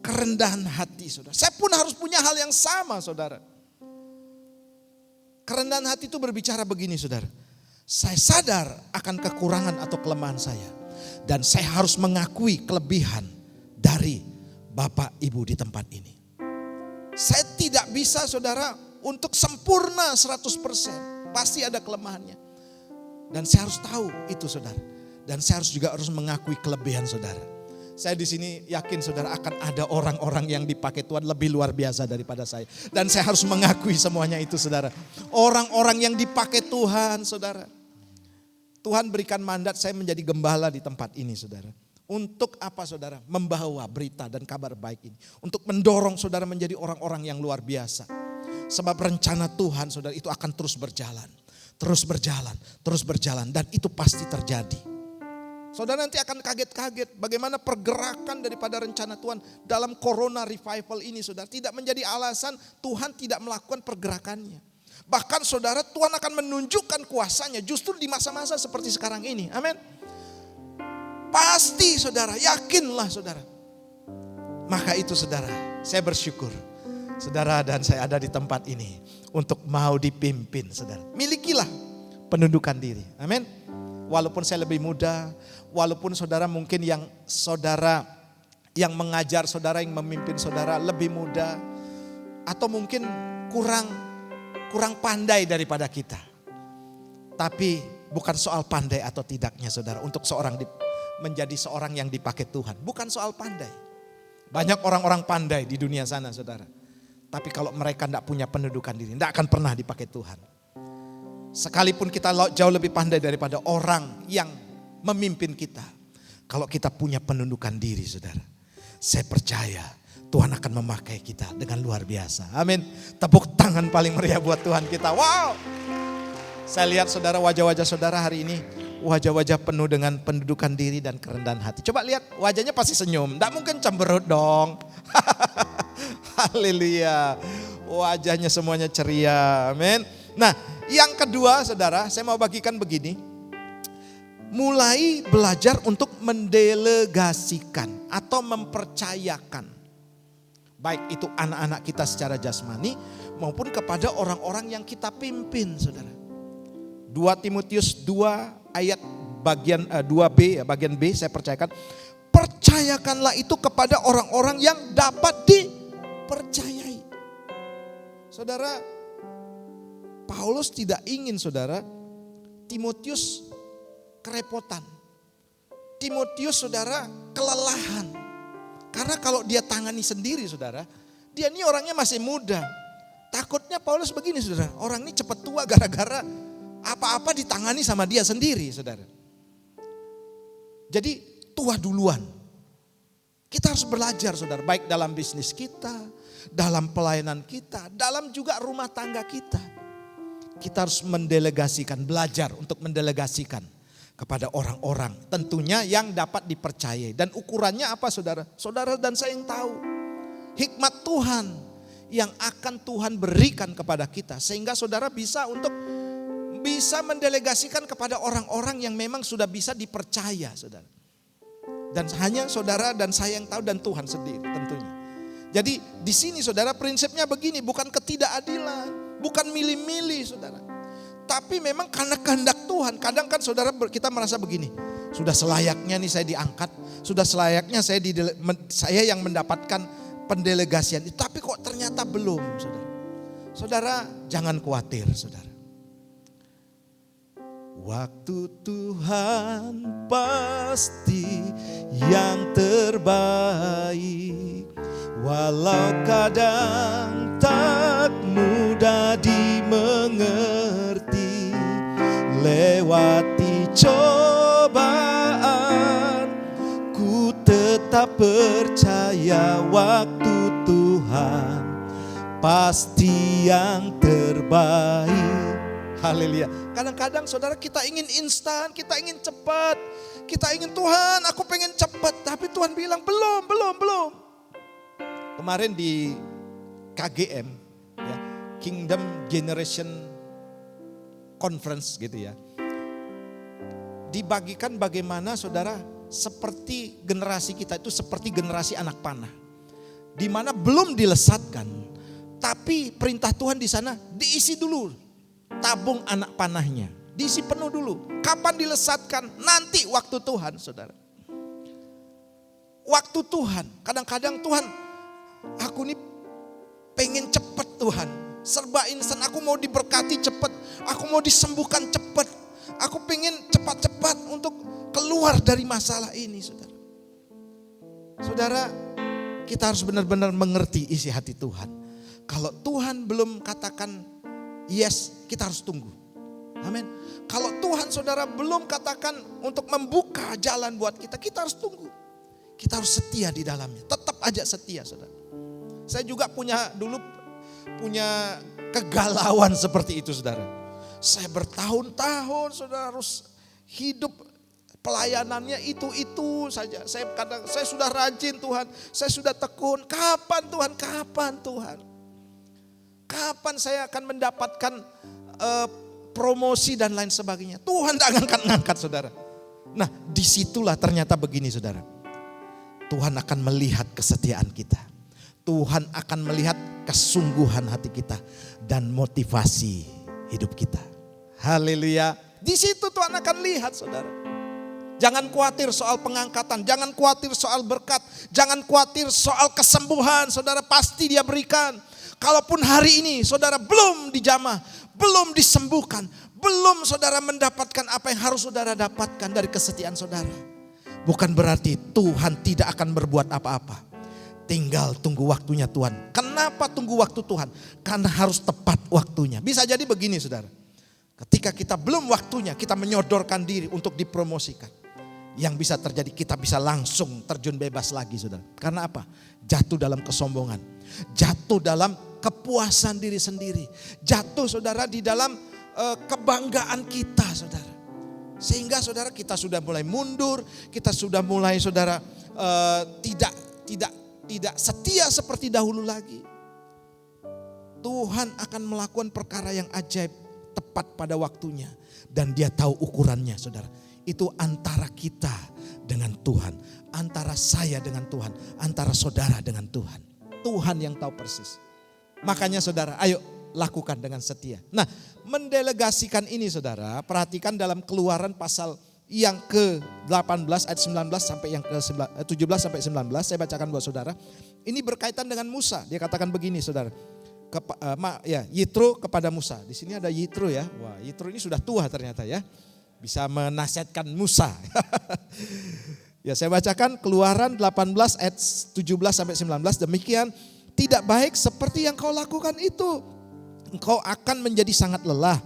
kerendahan hati saudara. Saya pun harus punya hal yang sama saudara. Kerendahan hati itu berbicara begini saudara. Saya sadar akan kekurangan atau kelemahan saya. Dan saya harus mengakui kelebihan dari Bapak Ibu di tempat ini. Saya tidak bisa saudara untuk sempurna 100%. Pasti ada kelemahannya. Dan saya harus tahu itu saudara. Dan saya harus mengakui kelebihan saudara. Saya di sini yakin saudara akan ada orang-orang yang dipakai Tuhan lebih luar biasa daripada saya. Dan saya harus mengakui semuanya itu saudara. Orang-orang yang dipakai Tuhan saudara. Tuhan berikan mandat saya menjadi gembala di tempat ini saudara. Untuk apa saudara? Membawa berita dan kabar baik ini. Untuk mendorong saudara menjadi orang-orang yang luar biasa. Sebab rencana Tuhan saudara itu akan terus berjalan. Terus berjalan, terus berjalan. Dan itu pasti terjadi. Saudara nanti akan kaget-kaget bagaimana pergerakan daripada rencana Tuhan dalam Corona Revival ini saudara. Tidak menjadi alasan Tuhan tidak melakukan pergerakannya. Bahkan saudara Tuhan akan menunjukkan kuasanya justru di masa-masa seperti sekarang ini. Amin. Pasti saudara, yakinlah saudara. Maka itu saudara, saya bersyukur. Saudara dan saya ada di tempat ini untuk mau dipimpin saudara. Milikilah penundukan diri. Amin. Walaupun saya lebih muda, walaupun saudara mungkin yang mengajar saudara, yang memimpin saudara lebih muda. Atau mungkin kurang pandai daripada kita. Tapi bukan soal pandai atau tidaknya saudara. Untuk menjadi seorang yang dipakai Tuhan. Bukan soal pandai. Banyak orang-orang pandai di dunia sana saudara. Tapi kalau mereka tidak punya pendudukan diri, tidak akan pernah dipakai Tuhan. Sekalipun kita jauh lebih pandai daripada orang yang memimpin kita. Kalau kita punya pendudukan diri saudara. Saya percaya Tuhan akan memakai kita dengan luar biasa. Amin. Tepuk tangan paling meriah buat Tuhan kita. Wow. Saya lihat saudara, wajah-wajah saudara hari ini. Wajah-wajah penuh dengan pendudukan diri dan kerendahan hati. Coba lihat wajahnya pasti senyum. Tidak mungkin cemberut dong. Haleluya. Wajahnya semuanya ceria. Amin. Nah yang kedua saudara, saya mau bagikan begini. Mulai belajar untuk mendelegasikan atau mempercayakan. Baik itu anak-anak kita secara jasmani maupun kepada orang-orang yang kita pimpin saudara. 2 Timotius 2 ayat bagian 2b, bagian B saya percayakan. Percayakanlah itu kepada orang-orang yang dapat dipercayai. Saudara, Paulus tidak ingin saudara Timotius kerepotan. Timotius saudara kelelahan. Karena kalau dia tangani sendiri saudara, dia ini orangnya masih muda. Takutnya Paulus begini saudara, orang ini cepat tua gara-gara apa-apa ditangani sama dia sendiri saudara. Jadi tua duluan. Kita harus belajar saudara, baik dalam bisnis kita, dalam pelayanan kita, dalam juga rumah tangga kita. Kita harus mendelegasikan, belajar untuk mendelegasikan kepada orang-orang tentunya yang dapat dipercayai. Dan ukurannya apa saudara? Saudara dan saya yang tahu. Hikmat Tuhan yang akan Tuhan berikan kepada kita. Sehingga saudara bisa mendelegasikan kepada orang-orang yang memang sudah bisa dipercaya saudara. Dan hanya saudara dan saya yang tahu dan Tuhan sendiri tentunya. Jadi di sini saudara prinsipnya begini, bukan ketidakadilan, bukan milih-milih saudara. Tapi memang karena kehendak Tuhan. Kadang kan saudara kita merasa begini. Sudah selayaknya nih saya diangkat. Sudah selayaknya saya yang mendapatkan pendelegasian. Tapi kok ternyata belum saudara. Saudara jangan khawatir saudara. Waktu Tuhan pasti yang terbaik. Walau kadang tak mudah dimengerti, lewati cobaan, ku tetap percaya waktu Tuhan pasti yang terbaik. Haleluya. Kadang-kadang saudara kita ingin instan, kita ingin cepat, kita ingin Tuhan aku pengen cepat, tapi Tuhan bilang belum. Kemarin di KGM, ya, Kingdom Generation Conference gitu ya. Dibagikan bagaimana saudara seperti generasi kita itu seperti generasi anak panah. Di mana belum dilesatkan, tapi perintah Tuhan di sana diisi dulu tabung anak panahnya. Diisi penuh dulu. Kapan dilesatkan? Nanti waktu Tuhan saudara. Waktu Tuhan, kadang-kadang Tuhan, aku nih pengen cepat Tuhan. Serba instan, aku mau diberkati cepat. Aku mau disembuhkan cepat. Aku pengen cepat-cepat untuk keluar dari masalah ini saudara. Saudara, kita harus benar-benar mengerti isi hati Tuhan. Kalau Tuhan belum katakan yes, kita harus tunggu. Amin. Kalau Tuhan saudara belum katakan untuk membuka jalan buat kita, kita harus tunggu. Kita harus setia di dalamnya. Tetap aja setia saudara. Saya juga punya kegalauan seperti itu saudara. Saya bertahun-tahun saudara harus hidup pelayanannya itu saja. Saya sudah rajin Tuhan, saya sudah tekun. Kapan Tuhan? Kapan saya akan mendapatkan promosi dan lain sebagainya? Tuhan tak ngangkat saudara. Nah disitulah ternyata begini saudara. Tuhan akan melihat kesetiaan kita. Tuhan akan melihat kesungguhan hati kita dan motivasi hidup kita. Haleluya. Di situ Tuhan akan lihat saudara. Jangan khawatir soal pengangkatan, jangan khawatir soal berkat, jangan khawatir soal kesembuhan, saudara pasti Dia berikan. Kalaupun hari ini saudara belum dijamah, belum disembuhkan, belum saudara mendapatkan apa yang harus saudara dapatkan dari kesetiaan saudara, bukan berarti Tuhan tidak akan berbuat apa-apa. Tinggal tunggu waktunya Tuhan. Kenapa tunggu waktu Tuhan? Karena harus tepat waktunya. Bisa jadi begini saudara. Ketika kita belum waktunya, kita menyodorkan diri untuk dipromosikan. Yang bisa terjadi, kita bisa langsung terjun bebas lagi saudara. Karena apa? Jatuh dalam kesombongan. Jatuh dalam kepuasan diri sendiri. Jatuh saudara di dalam kebanggaan kita saudara. Sehingga saudara kita sudah mulai mundur. Kita sudah mulai saudara tidak setia seperti dahulu lagi. Tuhan akan melakukan perkara yang ajaib tepat pada waktunya. Dan dia tahu ukurannya saudara. Itu antara kita dengan Tuhan. Antara saya dengan Tuhan. Antara saudara dengan Tuhan. Tuhan yang tahu persis. Makanya saudara, ayo lakukan dengan setia. Nah, mendelegasikan ini saudara, perhatikan dalam Keluaran pasal yang ke-18 ayat 19 sampai yang ke-17 sampai 19. Saya bacakan buat saudara. Ini berkaitan dengan Musa. Dia katakan begini saudara. Yitro kepada Musa. Di sini ada Yitro ya. Wah, Yitro ini sudah tua ternyata ya. Bisa menasihatkan Musa. Ya, saya bacakan Keluaran 18 ayat 17 sampai 19. Demikian, tidak baik seperti yang kau lakukan itu. Engkau akan menjadi sangat lelah.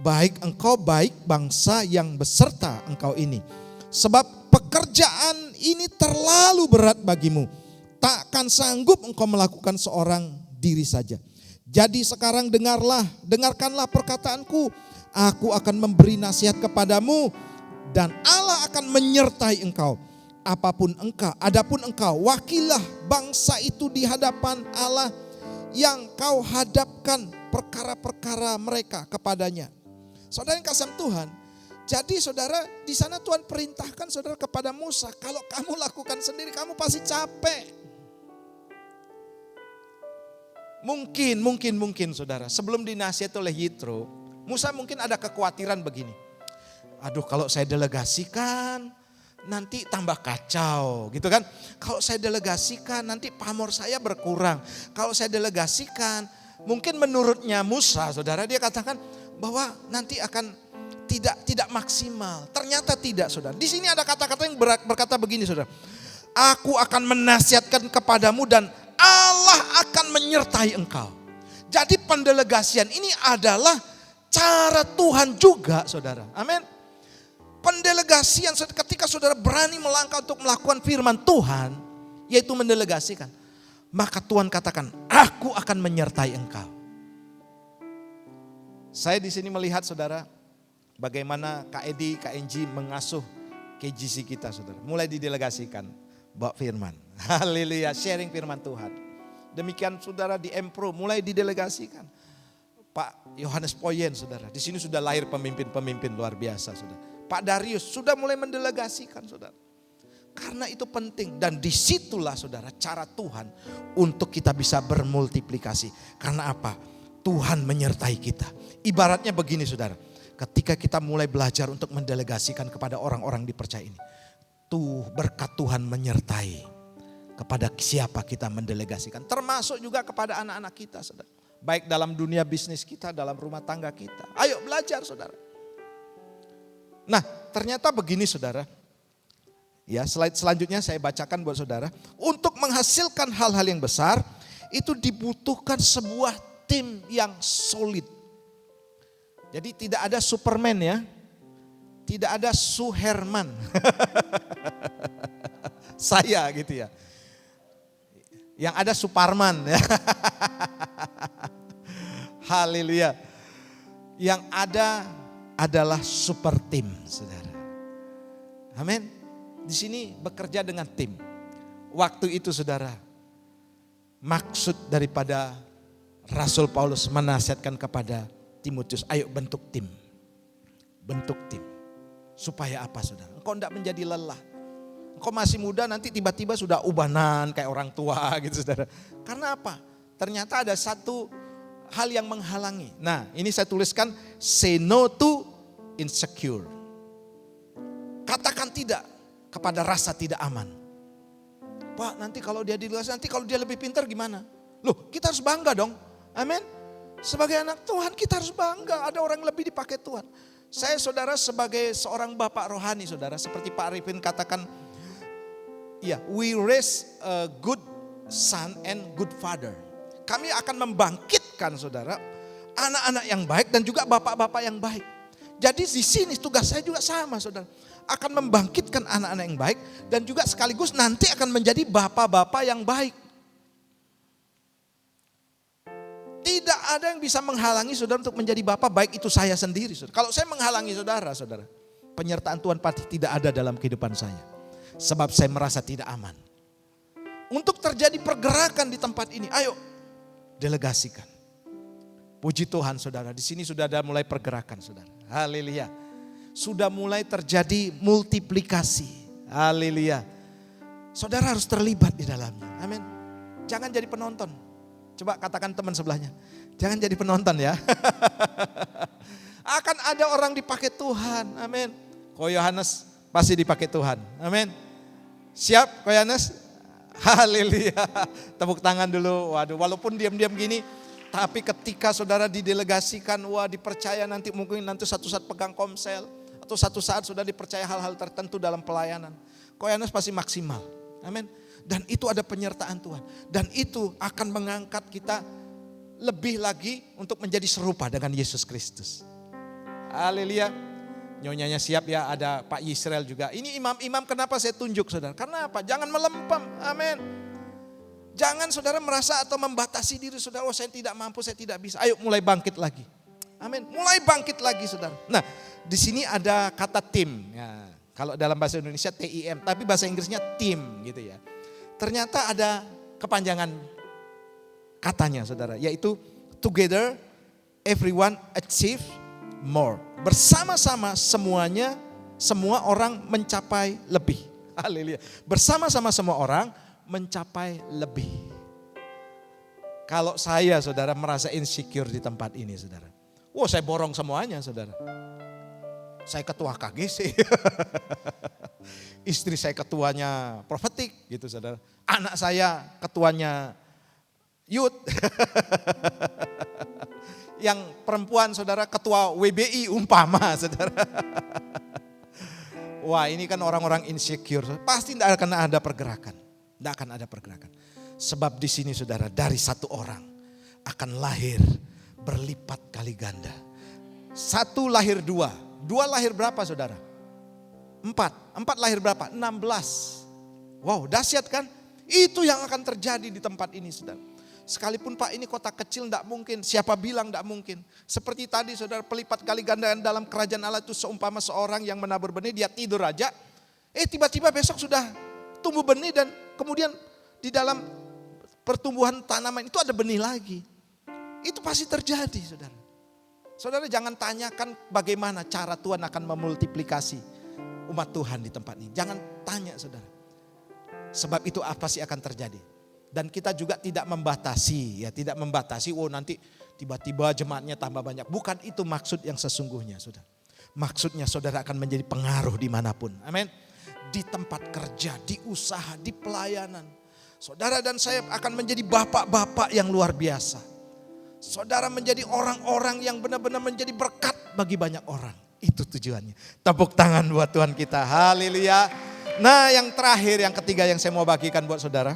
Baik engkau, baik bangsa yang beserta engkau ini. Sebab pekerjaan ini terlalu berat bagimu. Takkan sanggup engkau melakukan seorang diri saja. Jadi sekarang dengarkanlah perkataanku. Aku akan memberi nasihat kepadamu dan Allah akan menyertai engkau. Adapun engkau, wakilah bangsa itu di hadapan Allah yang kau hadapkan perkara-perkara mereka kepadanya. Saudara yang kasih Tuhan, jadi saudara di sana Tuhan perintahkan saudara kepada Musa, kalau kamu lakukan sendiri kamu pasti capek. Mungkin saudara, sebelum dinasihati oleh Yitro, Musa mungkin ada kekhawatiran begini. Aduh, kalau saya delegasikan nanti tambah kacau gitu kan. Kalau saya delegasikan nanti pamor saya berkurang. Kalau saya delegasikan mungkin menurutnya Musa saudara, dia katakan bahwa nanti akan tidak maksimal. Ternyata tidak saudara. Di sini ada kata-kata yang berkata begini saudara. Aku akan menasihatkan kepadamu dan Allah akan menyertai engkau. Jadi pendelegasian ini adalah cara Tuhan juga saudara. Amin. Pendelegasian ketika saudara berani melangkah untuk melakukan firman Tuhan, yaitu mendelegasikan. Maka Tuhan katakan, aku akan menyertai engkau. Saya di sini melihat saudara, bagaimana Kak Edi, Kak Enji mengasuh KGC kita saudara. Mulai didelegasikan, bawa firman. Haleluya, sharing firman Tuhan. Demikian saudara di Empro, mulai didelegasikan. Pak Yohanes Poyen saudara, di sini sudah lahir pemimpin-pemimpin luar biasa saudara. Pak Darius sudah mulai mendelegasikan saudara. Karena itu penting dan disitulah saudara cara Tuhan untuk kita bisa bermultiplikasi. Karena apa? Tuhan menyertai kita. Ibaratnya begini saudara, ketika kita mulai belajar untuk mendelegasikan kepada orang-orang dipercaya ini. Berkat Tuhan menyertai kepada siapa kita mendelegasikan. Termasuk juga kepada anak-anak kita saudara. Baik dalam dunia bisnis kita, dalam rumah tangga kita. Ayo belajar saudara. Nah ternyata begini saudara. Ya, slide selanjutnya saya bacakan buat saudara. Untuk menghasilkan hal-hal yang besar, itu dibutuhkan sebuah tim yang solid. Jadi tidak ada Superman ya. Tidak ada Suherman. Saya gitu ya. Yang ada Suparman ya. Haleluya. Yang ada adalah super tim saudara. Amin. Di sini bekerja dengan tim. Waktu itu saudara, maksud daripada Rasul Paulus menasihatkan kepada Timotius, ayo bentuk tim. Bentuk tim. Supaya apa saudara? Engkau tidak menjadi lelah. Engkau masih muda nanti tiba-tiba sudah ubanan kayak orang tua gitu saudara. Karena apa? Ternyata ada satu hal yang menghalangi. Nah ini saya tuliskan, say no to insecure. Katakan tidak kepada rasa tidak aman. Pak nanti kalau dia didelegasi, nanti kalau dia lebih pintar gimana? Loh, kita harus bangga dong. Amin. Sebagai anak Tuhan kita harus bangga. Ada orang lebih dipakai Tuhan. Saya saudara sebagai seorang bapak rohani saudara. Seperti Pak Arifin katakan. Ya, we raise a good son and good father. Kami akan membangkitkan saudara. Anak-anak yang baik dan juga bapak-bapak yang baik. Jadi di sini tugas saya juga sama saudara. Akan membangkitkan anak-anak yang baik. Dan juga sekaligus nanti akan menjadi bapak-bapak yang baik. Tidak ada yang bisa menghalangi saudara untuk menjadi bapak, baik itu saya sendiri. Saudara. Kalau saya menghalangi saudara, penyertaan Tuhan pasti tidak ada dalam kehidupan saya. Sebab saya merasa tidak aman. Untuk terjadi pergerakan di tempat ini, ayo delegasikan. Puji Tuhan saudara, di sini sudah ada mulai pergerakan saudara. Haleluya. Sudah mulai terjadi multiplikasi. Haleluya. Saudara harus terlibat di dalamnya. Amin. Jangan jadi penonton. Coba katakan teman sebelahnya, jangan jadi penonton ya. Akan ada orang dipakai Tuhan, amin. Ko Yohanes pasti dipakai Tuhan, amin. Siap Ko Yohanes? Haleluya. Tepuk tangan dulu, waduh walaupun diam-diam gini. Tapi ketika saudara didelegasikan, wah dipercaya nanti mungkin nanti satu saat pegang komsel. Atau satu saat sudah dipercaya hal-hal tertentu dalam pelayanan. Ko Yohanes pasti maksimal, amin. Dan itu ada penyertaan Tuhan. Dan itu akan mengangkat kita lebih lagi untuk menjadi serupa dengan Yesus Kristus. Haleluya. Nyonyanya siap ya, ada Pak Yisrael juga. Ini imam-imam kenapa saya tunjuk saudara? Karena apa? Jangan melempem, amin. Jangan saudara merasa atau membatasi diri saudara. Oh saya tidak mampu, saya tidak bisa. Ayo mulai bangkit lagi. Amin. Mulai bangkit lagi saudara. Nah di sini ada kata tim. Ya, kalau dalam bahasa Indonesia TIM, tapi bahasa Inggrisnya tim gitu ya. Ternyata ada kepanjangan katanya saudara, yaitu together everyone achieve more. Bersama-sama semuanya, semua orang mencapai lebih. Haleluya. Bersama-sama semua orang mencapai lebih. Kalau saya saudara merasa insecure di tempat ini saudara. Wah saya borong semuanya saudara. Saya ketua KGC. Istri saya ketuanya prophetik gitu saudara. Anak saya ketuanya youth. Yang perempuan saudara ketua WBI umpama saudara. Wah ini kan orang-orang insecure. Pasti tidak akan ada pergerakan. Tidak akan ada pergerakan. Sebab di sini saudara dari satu orang akan lahir berlipat kali ganda. Satu lahir dua. Dua lahir berapa saudara? Empat lahir berapa? 16. Wow dahsyat kan? Itu yang akan terjadi di tempat ini saudara. Sekalipun Pak ini kota kecil enggak mungkin. Siapa bilang enggak mungkin. Seperti tadi saudara pelipat kali ganda dalam kerajaan Allah itu seumpama seorang yang menabur benih. Dia tidur aja. Tiba-tiba besok sudah tumbuh benih dan kemudian di dalam pertumbuhan tanaman itu ada benih lagi. Itu pasti terjadi saudara. Saudara jangan tanyakan bagaimana cara Tuhan akan memultiplikasi umat Tuhan di tempat ini. Jangan tanya saudara. Sebab itu apa sih akan terjadi. Dan kita juga tidak membatasi. Tidak membatasi, nanti tiba-tiba jemaatnya tambah banyak. Bukan itu maksud yang sesungguhnya saudara. Maksudnya saudara akan menjadi pengaruh dimanapun. Amin. Di tempat kerja, di usaha, di pelayanan. Saudara dan saya akan menjadi bapak-bapak yang luar biasa. Saudara menjadi orang-orang yang benar-benar menjadi berkat bagi banyak orang. Itu tujuannya. Tepuk tangan buat Tuhan kita. Haleluya. Nah yang terakhir, yang ketiga yang saya mau bagikan buat saudara.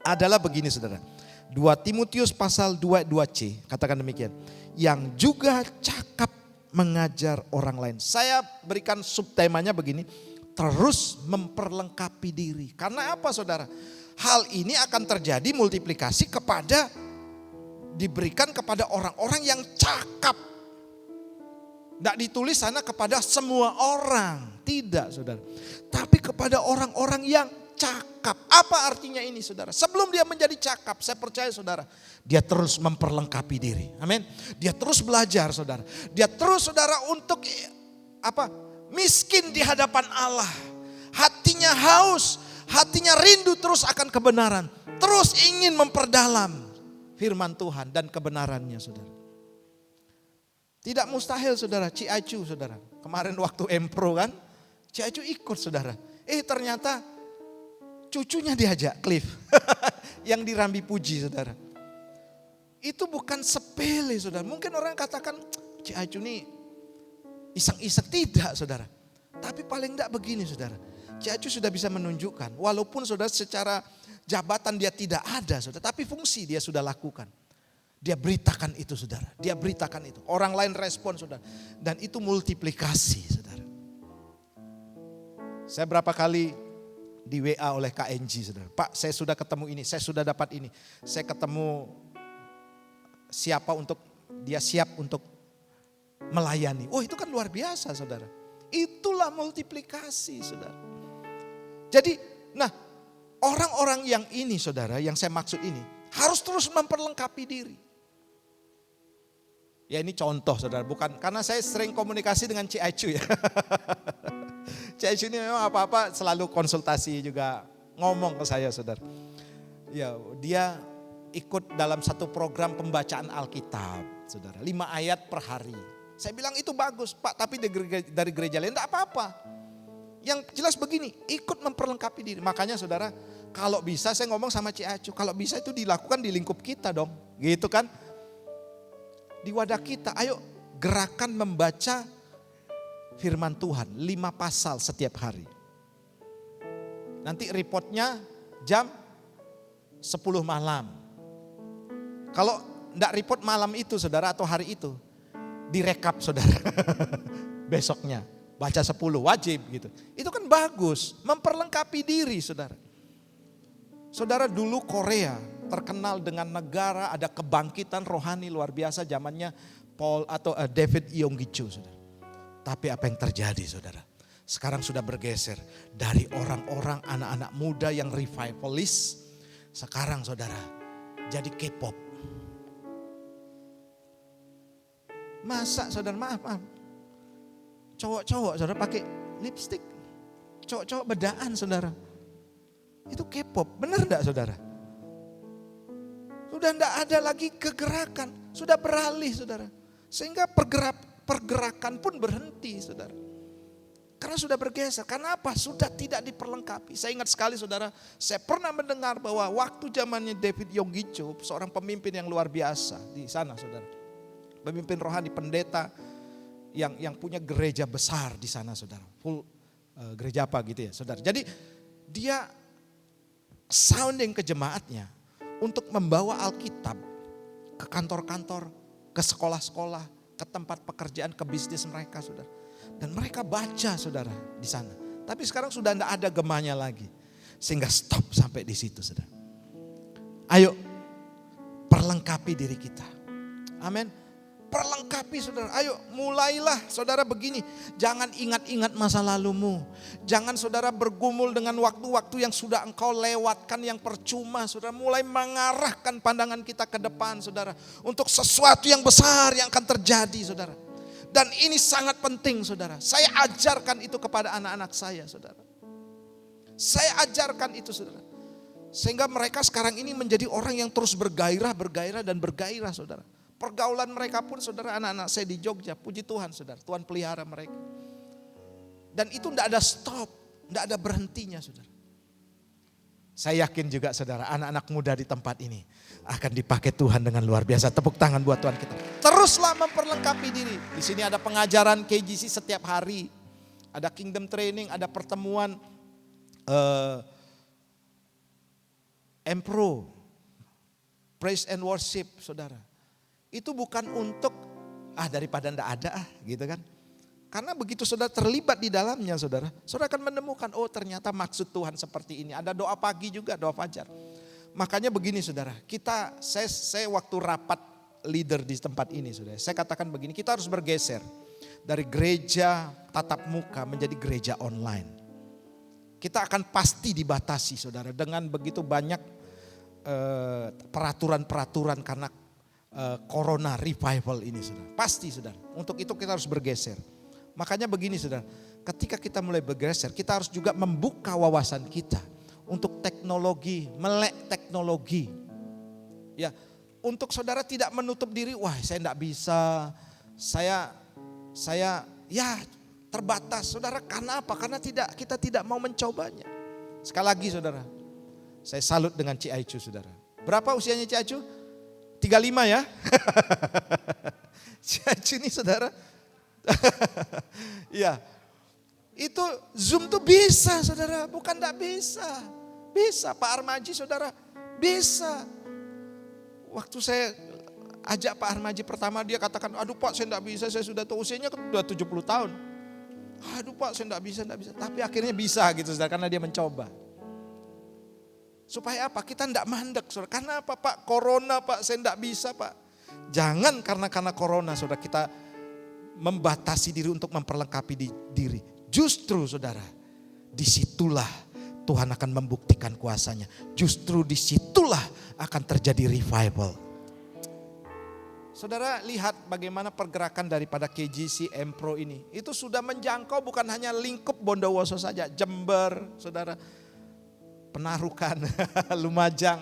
Adalah begini saudara. 2 Timotius pasal 2:2c. Katakan demikian. Yang juga cakap mengajar orang lain. Saya berikan subtemanya begini. Terus memperlengkapi diri. Karena apa saudara? Hal ini akan terjadi multiplikasi diberikan kepada orang-orang yang cakap. Tidak ditulis sana kepada semua orang. Tidak saudara. Tapi kepada orang-orang yang cakap. Apa artinya ini saudara? Sebelum dia menjadi cakap, saya percaya saudara. Dia terus memperlengkapi diri. Amin. Dia terus belajar saudara. Dia terus saudara untuk miskin di hadapan Allah. Hatinya haus. Hatinya rindu terus akan kebenaran. Terus ingin memperdalam firman Tuhan dan kebenarannya saudara. Tidak mustahil saudara, Ciacu saudara. Kemarin waktu Empro kan, Ciacu ikut saudara. Ternyata cucunya diajak, Cliff. Yang di Rambi Puji saudara. Itu bukan sepele saudara. Mungkin orang katakan, Cik Acu ini iseng-iseng. Tidak saudara. Tapi paling enggak begini saudara. Cik Acu sudah bisa menunjukkan. Walaupun saudara secara jabatan dia tidak ada saudara. Tapi fungsi dia sudah lakukan. Dia beritakan itu saudara. Dia beritakan itu. Orang lain respon saudara. Dan itu multiplikasi saudara. Saya berapa kali di WA oleh KNG saudara. Pak, saya sudah ketemu ini, saya sudah dapat ini. Saya ketemu siapa untuk, dia siap untuk melayani. Oh itu kan luar biasa saudara. Itulah multiplikasi saudara. Jadi nah orang-orang yang ini saudara, yang saya maksud ini harus terus memperlengkapi diri. Ya ini contoh saudara, bukan karena saya sering komunikasi dengan Cik Acu ya. Cik Acu ini memang apa-apa selalu konsultasi juga ngomong ke saya saudara. Ya dia ikut dalam satu program pembacaan Alkitab saudara. 5 ayat per hari. Saya bilang itu bagus Pak, tapi dari gereja lain enggak apa-apa. Yang jelas begini, ikut memperlengkapi diri. Makanya saudara, kalau bisa saya ngomong sama Cik Acu, kalau bisa itu dilakukan di lingkup kita dong. Gitu kan. Di wadah kita, ayo gerakan membaca firman Tuhan 5 pasal setiap hari. Nanti reportnya jam 10 malam. Kalau enggak report malam itu saudara atau hari itu, direkap saudara. Besoknya baca 10 wajib gitu. Itu kan bagus, memperlengkapi diri saudara. Saudara dulu Korea terkenal dengan negara ada kebangkitan rohani luar biasa zamannya David Yonggi-cho saudara. Tapi apa yang terjadi saudara? Sekarang sudah bergeser dari orang-orang anak-anak muda yang revivalis. Sekarang saudara jadi K-pop. Masa saudara maaf. Cowok-cowok saudara pakai lipstik. Cowok-cowok bedaan saudara. Itu K-pop, benar enggak saudara? Sudah enggak ada lagi kegerakan, sudah beralih saudara. Sehingga pergerakan pun berhenti saudara. Karena sudah bergeser, karena apa? Sudah tidak diperlengkapi. Saya ingat sekali saudara, saya pernah mendengar bahwa waktu zamannya David Yonggi-cho, seorang pemimpin yang luar biasa di sana saudara. Pemimpin rohani, pendeta yang punya gereja besar di sana saudara. Full gereja apa gitu ya saudara. Jadi dia sounding ke jemaatnya untuk membawa Alkitab ke kantor-kantor, ke sekolah-sekolah, ke tempat pekerjaan, ke bisnis mereka saudara. Dan mereka baca saudara di sana. Tapi sekarang sudah tidak ada gemahnya lagi. Sehingga stop sampai di situ saudara. Ayo perlengkapi diri kita. Amin. Perlengkapi saudara, ayo mulailah saudara begini. Jangan ingat-ingat masa lalumu. Jangan saudara bergumul dengan waktu-waktu yang sudah engkau lewatkan yang percuma. Saudara mulai mengarahkan pandangan kita ke depan saudara. Untuk sesuatu yang besar yang akan terjadi saudara. Dan ini sangat penting saudara. Saya ajarkan itu kepada anak-anak saya saudara. Saya ajarkan itu saudara. Sehingga mereka sekarang ini menjadi orang yang terus bergairah saudara. Pergaulan mereka pun saudara, anak-anak saya di Jogja, puji Tuhan saudara, Tuhan pelihara mereka. Dan itu tidak ada stop, tidak ada berhentinya saudara. Saya yakin juga saudara, anak-anak muda di tempat ini akan dipakai Tuhan dengan luar biasa. Tepuk tangan buat Tuhan kita. Teruslah memperlengkapi diri. Di sini ada pengajaran KGC setiap hari. Ada Kingdom Training, ada pertemuan Empro, Praise and Worship saudara. Itu bukan untuk daripada ndak ada gitu kan. Karena begitu saudara terlibat di dalamnya saudara akan menemukan ternyata maksud Tuhan seperti ini. Ada doa pagi juga, doa fajar. Makanya begini saudara, saya waktu rapat leader di tempat ini saudara, saya katakan begini, kita harus bergeser dari gereja tatap muka menjadi gereja online. Kita akan pasti dibatasi saudara dengan begitu banyak peraturan-peraturan karena Corona revival ini saudara. Pasti saudara. Untuk itu kita harus bergeser. Makanya begini saudara. Ketika kita mulai bergeser, kita harus juga membuka wawasan kita. Untuk teknologi, melek teknologi. Ya, untuk saudara tidak menutup diri. Wah saya tidak bisa. Saya ya terbatas. Saudara karena apa? Karena kita tidak mau mencobanya. Sekali lagi saudara. Saya salut dengan Cik Acu saudara. Berapa usianya Cik Acu? 35 ya. Juni saudara. Iya. Itu Zoom tuh bisa saudara, bukan enggak bisa. Bisa Pak Armaji saudara, bisa. Waktu saya ajak Pak Armaji pertama dia katakan, aduh Pak saya enggak bisa, saya sudah tua usianya sudah 70 tahun. Aduh Pak saya enggak bisa. Tapi akhirnya bisa gitu saudara, karena dia mencoba. Supaya apa? Kita enggak mandek saudara. Karena apa Pak? Corona Pak, saya enggak bisa Pak. Jangan karena corona saudara kita membatasi diri untuk memperlengkapi diri. Justru saudara, disitulah Tuhan akan membuktikan kuasanya. Justru disitulah akan terjadi revival. Saudara lihat bagaimana pergerakan daripada KGC Empro ini. Itu sudah menjangkau bukan hanya lingkup Bondowoso saja. Jember, saudara. Penarukan, Lumajang.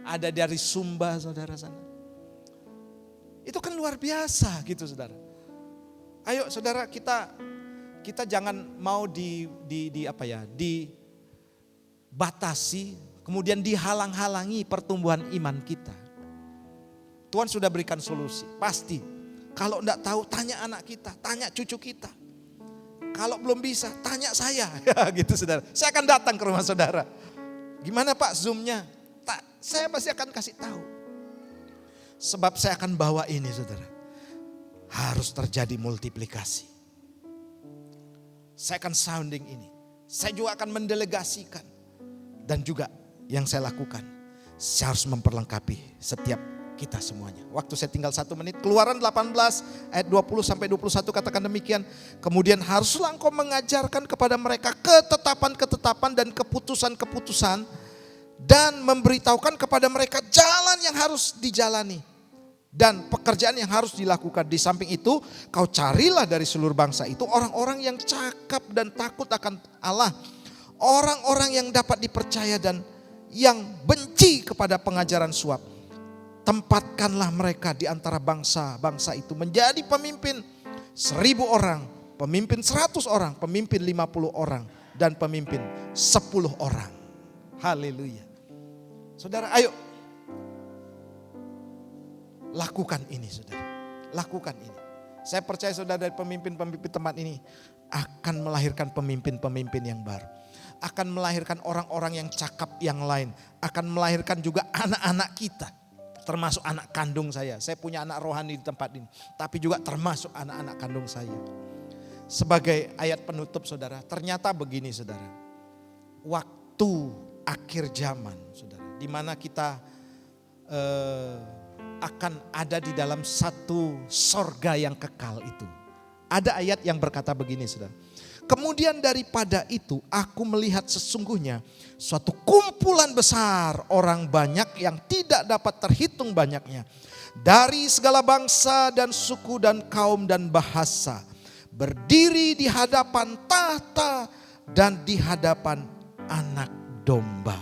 Ada dari Sumba, saudara sana. Itu kan luar biasa gitu saudara. Ayo saudara kita jangan mau dibatasi, kemudian dihalang-halangi pertumbuhan iman kita. Tuhan sudah berikan solusi, pasti. Kalau enggak tahu, tanya anak kita, tanya cucu kita. Kalau belum bisa, tanya saya. Gitu saudara, saya akan datang ke rumah saudara. Gimana Pak Zoom-nya? Saya pasti akan kasih tahu. Sebab saya akan bawa ini saudara. Harus terjadi multiplikasi. Saya akan sounding ini. Saya juga akan mendelegasikan. Dan juga yang saya lakukan, saya harus memperlengkapi setiap kita semuanya. Waktu saya tinggal 1 menit, Keluaran 18 ayat 20 sampai 21 katakan demikian. Kemudian haruslah engkau mengajarkan kepada mereka ketetapan-ketetapan dan keputusan-keputusan. Dan memberitahukan kepada mereka jalan yang harus dijalani. Dan pekerjaan yang harus dilakukan. Di samping itu kau carilah dari seluruh bangsa itu orang-orang yang cakap dan takut akan Allah. Orang-orang yang dapat dipercaya dan yang benci kepada pengajaran suap. Tempatkanlah mereka di antara bangsa-bangsa itu menjadi pemimpin 1000 orang, pemimpin 100 orang, pemimpin 50 orang, dan pemimpin 10 orang. Haleluya. Saudara ayo. Lakukan ini saudara, lakukan ini. Saya percaya saudara dari pemimpin-pemimpin tempat ini akan melahirkan pemimpin-pemimpin yang baru. Akan melahirkan orang-orang yang cakap yang lain. Akan melahirkan juga anak-anak kita. Termasuk anak kandung saya. Saya punya anak rohani di tempat ini. Tapi juga termasuk anak-anak kandung saya. Sebagai ayat penutup saudara, ternyata begini saudara. Waktu akhir zaman saudara. Di mana kita akan ada di dalam satu sorga yang kekal itu. Ada ayat yang berkata begini saudara. Kemudian daripada itu aku melihat sesungguhnya suatu kumpulan besar orang banyak yang tidak dapat terhitung banyaknya. Dari segala bangsa dan suku dan kaum dan bahasa. Berdiri di hadapan tahta dan di hadapan anak domba.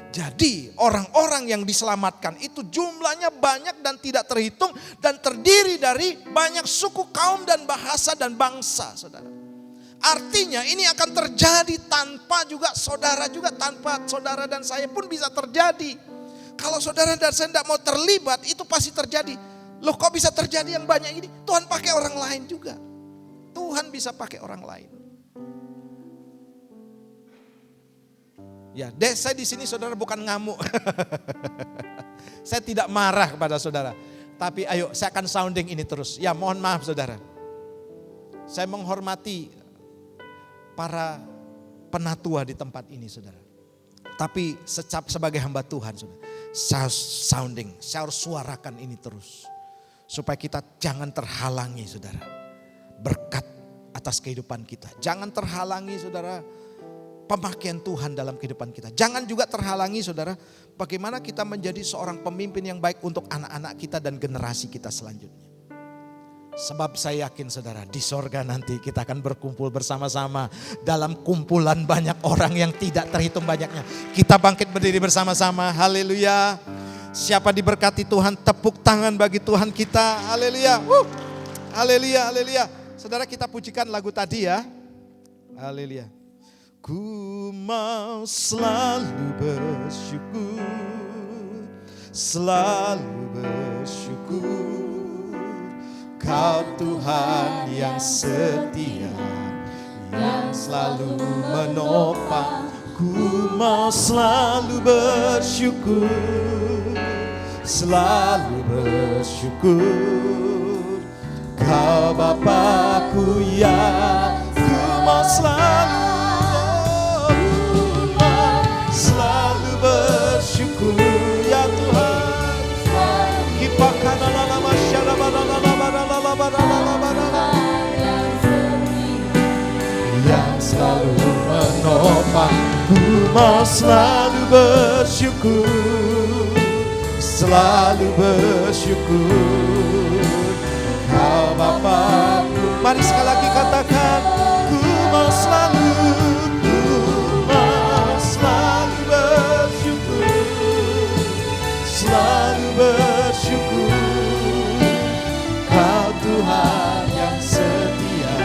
Jadi orang-orang yang diselamatkan itu jumlahnya banyak dan tidak terhitung. Dan terdiri dari banyak suku, kaum dan bahasa dan bangsa saudara. Artinya ini akan terjadi tanpa juga saudara juga. Tanpa saudara dan saya pun bisa terjadi. Kalau saudara dan saya tidak mau terlibat itu pasti terjadi. Loh kok bisa terjadi yang banyak ini? Tuhan pakai orang lain juga. Tuhan bisa pakai orang lain. Ya, saya di sini saudara bukan ngamuk. Saya tidak marah kepada saudara. Tapi ayo saya akan sounding ini terus. Ya mohon maaf saudara. Saya menghormati para penatua di tempat ini saudara. Tapi sebagai hamba Tuhan saudara. Saya harus sounding, saya harus suarakan ini terus. Supaya kita jangan terhalangi saudara. Berkat atas kehidupan kita. Jangan terhalangi saudara. Pemakaian Tuhan dalam kehidupan kita. Jangan juga terhalangi saudara, bagaimana kita menjadi seorang pemimpin yang baik untuk anak-anak kita dan generasi kita selanjutnya. Sebab saya yakin saudara, di sorga nanti kita akan berkumpul bersama-sama dalam kumpulan banyak orang yang tidak terhitung banyaknya. Kita bangkit berdiri bersama-sama, haleluya. Siapa diberkati Tuhan, tepuk tangan bagi Tuhan kita, haleluya. Haleluya, haleluya. Saudara kita pujikan lagu tadi ya, haleluya. Ku mau selalu bersyukur selalu bersyukur. Kau Tuhan yang setia, yang selalu menopang. Ku mau selalu bersyukur, selalu bersyukur. Kau Bapakku yang ku mau selalu bersyukur ya Tuhan. Kipakan lama yang selalu menopang. Ku mau selalu bersyukur, selalu bersyukur. Kau Bapakku. Mari sekali lagi katakan, ku mau selalu bersyukur, selalu bersyukur. Kau Tuhan yang setia,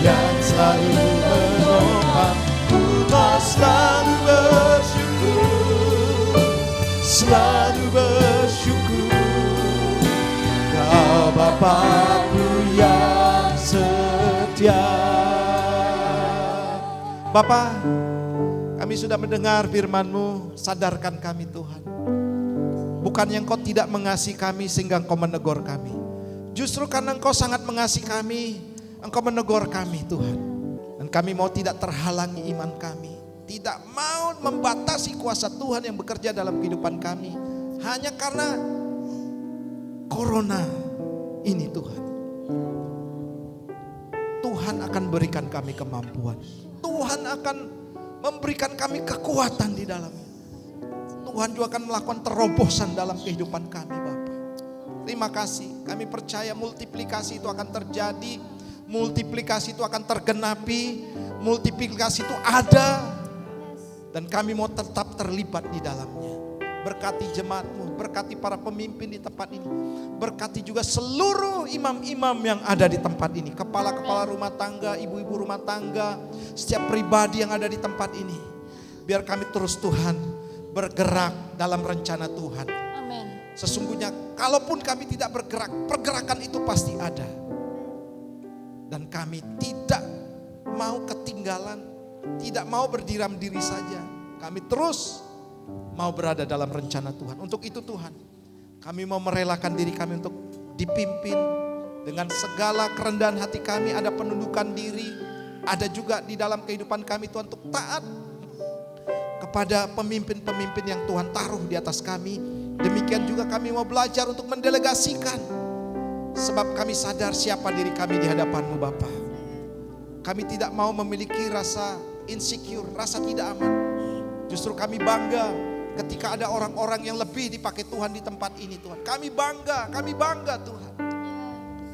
yang selalu menopang. Ku mau selalu bersyukur, selalu bersyukur. Kau Bapakku yang setia. Bapa, kami sudah mendengar firman-Mu, sadarkan kami Tuhan. Bukannya Engkau tidak mengasihi kami sehingga Engkau menegur kami. Justru karena Engkau sangat mengasihi kami, Engkau menegur kami Tuhan. Dan kami mau tidak terhalangi iman kami. Tidak mau membatasi kuasa Tuhan yang bekerja dalam kehidupan kami. Hanya karena corona ini Tuhan. Tuhan akan berikan kami kemampuan. Tuhan akan memberikan kami kekuatan di dalamnya. Tuhan juga akan melakukan terobosan dalam kehidupan kami Bapak. Terima kasih, kami percaya multiplikasi itu akan terjadi. Multiplikasi itu akan tergenapi. Multiplikasi itu ada. Dan kami mau tetap terlibat di dalamnya. Berkati jemaat-Mu, berkati para pemimpin di tempat ini. Berkati juga seluruh imam-imam yang ada di tempat ini. Kepala-kepala rumah tangga, ibu-ibu rumah tangga, setiap pribadi yang ada di tempat ini. Biar kami terus Tuhan bergerak dalam rencana Tuhan. Amin. Sesungguhnya kalaupun kami tidak bergerak, pergerakan itu pasti ada. Dan kami tidak mau ketinggalan, tidak mau berdiam diri saja. Kami terus mau berada dalam rencana Tuhan. Untuk itu Tuhan, kami mau merelakan diri kami untuk dipimpin dengan segala kerendahan hati kami. Ada penundukan diri, ada juga di dalam kehidupan kami Tuhan untuk taat kepada pemimpin-pemimpin yang Tuhan taruh di atas kami. Demikian juga kami mau belajar untuk mendelegasikan. Sebab kami sadar siapa diri kami di hadapan-Mu Bapa. Kami tidak mau memiliki rasa insecure, rasa tidak aman. Justru kami bangga ketika ada orang-orang yang lebih dipakai Tuhan di tempat ini Tuhan. Kami bangga Tuhan.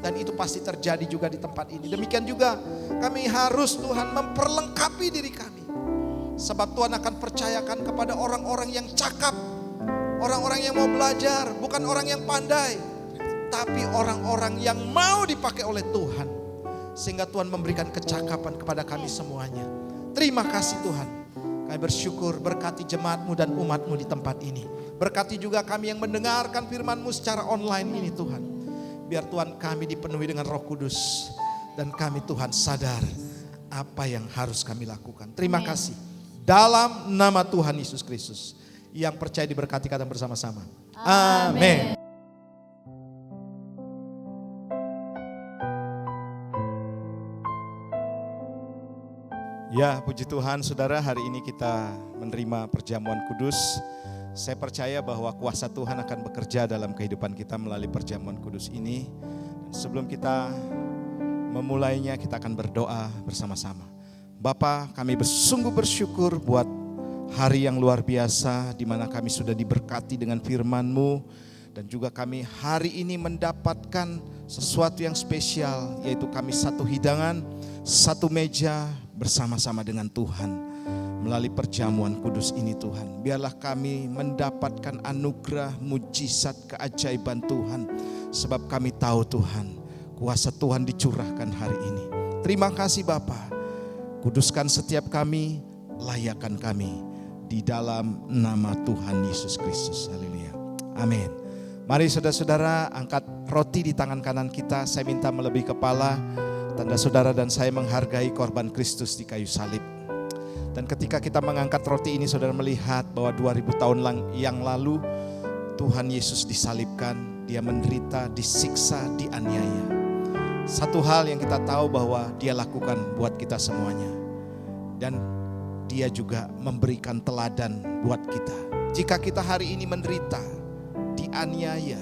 Dan itu pasti terjadi juga di tempat ini. Demikian juga kami harus Tuhan memperlengkapi diri kami. Sebab Tuhan akan percayakan kepada orang-orang yang cakap. Orang-orang yang mau belajar, bukan orang yang pandai. Tapi orang-orang yang mau dipakai oleh Tuhan. Sehingga Tuhan memberikan kecakapan kepada kami semuanya. Terima kasih Tuhan. Kami bersyukur berkati jemaat-Mu dan umat-Mu di tempat ini. Berkati juga kami yang mendengarkan firman-Mu secara online ini Tuhan. Biar Tuhan kami dipenuhi dengan Roh Kudus. Dan kami Tuhan sadar apa yang harus kami lakukan. Terima kasih. Dalam nama Tuhan Yesus Kristus. Yang percaya diberkati kata bersama-sama. Amin. Ya, puji Tuhan saudara, hari ini kita menerima perjamuan kudus. Saya percaya bahwa kuasa Tuhan akan bekerja dalam kehidupan kita melalui perjamuan kudus ini. Dan sebelum kita memulainya, kita akan berdoa bersama-sama. Bapa, kami sungguh bersyukur buat hari yang luar biasa di mana kami sudah diberkati dengan firman-Mu. Dan juga kami hari ini mendapatkan sesuatu yang spesial, yaitu kami satu hidangan, satu meja bersama-sama dengan Tuhan melalui perjamuan kudus ini Tuhan. Biarlah kami mendapatkan anugerah, mujizat, keajaiban Tuhan. Sebab kami tahu Tuhan, kuasa Tuhan dicurahkan hari ini. Terima kasih Bapa. Kuduskan setiap kami, layakkan kami di dalam nama Tuhan Yesus Kristus. Haleluya. Amin. Mari saudara-saudara angkat roti di tangan kanan kita. Saya minta melebihi kepala. Tanda saudara dan saya menghargai korban Kristus di kayu salib. Dan ketika kita mengangkat roti ini, saudara melihat bahwa 2000 tahun yang lalu Tuhan Yesus disalibkan. Dia menderita, disiksa, dianiaya. Satu hal yang kita tahu bahwa dia lakukan buat kita semuanya. Dan dia juga memberikan teladan buat kita. Jika kita hari ini menderita, dianiaya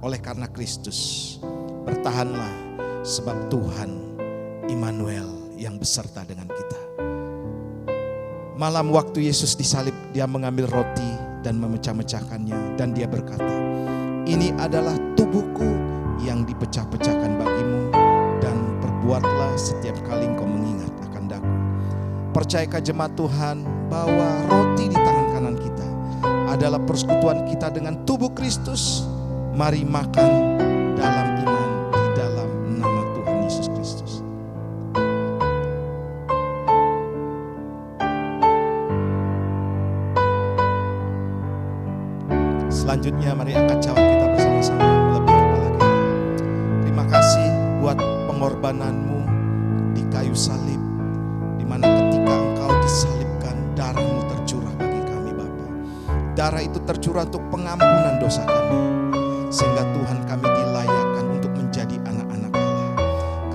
oleh karena Kristus, bertahanlah sebab Tuhan Immanuel yang beserta dengan kita. Malam waktu Yesus disalib, dia mengambil roti dan memecah-mecahkannya dan dia berkata, "Ini adalah tubuhku yang dipecah-pecahkan bagimu, dan perbuatlah setiap kali engkau mengingat akan daku." Percayakah jemaat Tuhan bahwa roti di tangan kanan kita adalah persekutuan kita dengan tubuh Kristus? Mari makan dalam iman di dalam nama Tuhan Yesus Kristus. Selanjutnya mari angkat cawan kita bersama-sama melebihi kepala kita. Terima kasih buat pengorbananmu di kayu salib, di mana ketika engkau disalibkan, darahmu tercurah bagi kami Bapa. Darah itu tercurah untuk pengampunan dosa kami, sehingga Tuhan kami dilayakkan untuk menjadi anak-anak Allah.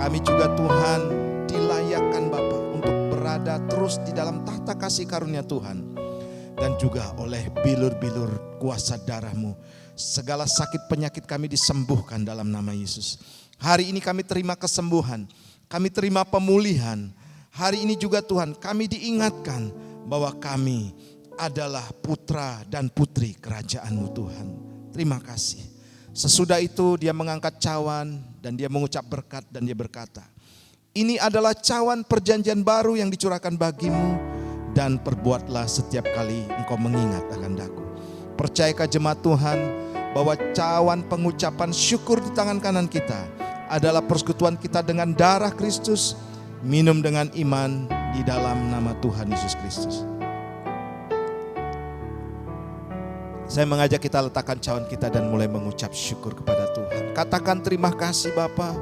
Kami juga Tuhan dilayakkan Bapa untuk berada terus di dalam tahta kasih karunia Tuhan. Dan juga oleh bilur-bilur kuasa darah-Mu, segala sakit penyakit kami disembuhkan dalam nama Yesus. Hari ini kami terima kesembuhan, kami terima pemulihan. Hari ini juga Tuhan kami diingatkan bahwa kami adalah putra dan putri kerajaan-Mu Tuhan. Terima kasih. Sesudah itu dia mengangkat cawan dan dia mengucap berkat dan dia berkata, "Ini adalah cawan perjanjian baru yang dicurahkan bagimu, dan perbuatlah setiap kali engkau mengingat akan daku." Percayakah jemaat Tuhan bahwa cawan pengucapan syukur di tangan kanan kita adalah persekutuan kita dengan darah Kristus, minum dengan iman di dalam nama Tuhan Yesus Kristus. Saya mengajak kita letakkan cawan kita dan mulai mengucap syukur kepada Tuhan. Katakan, "Terima kasih Bapa,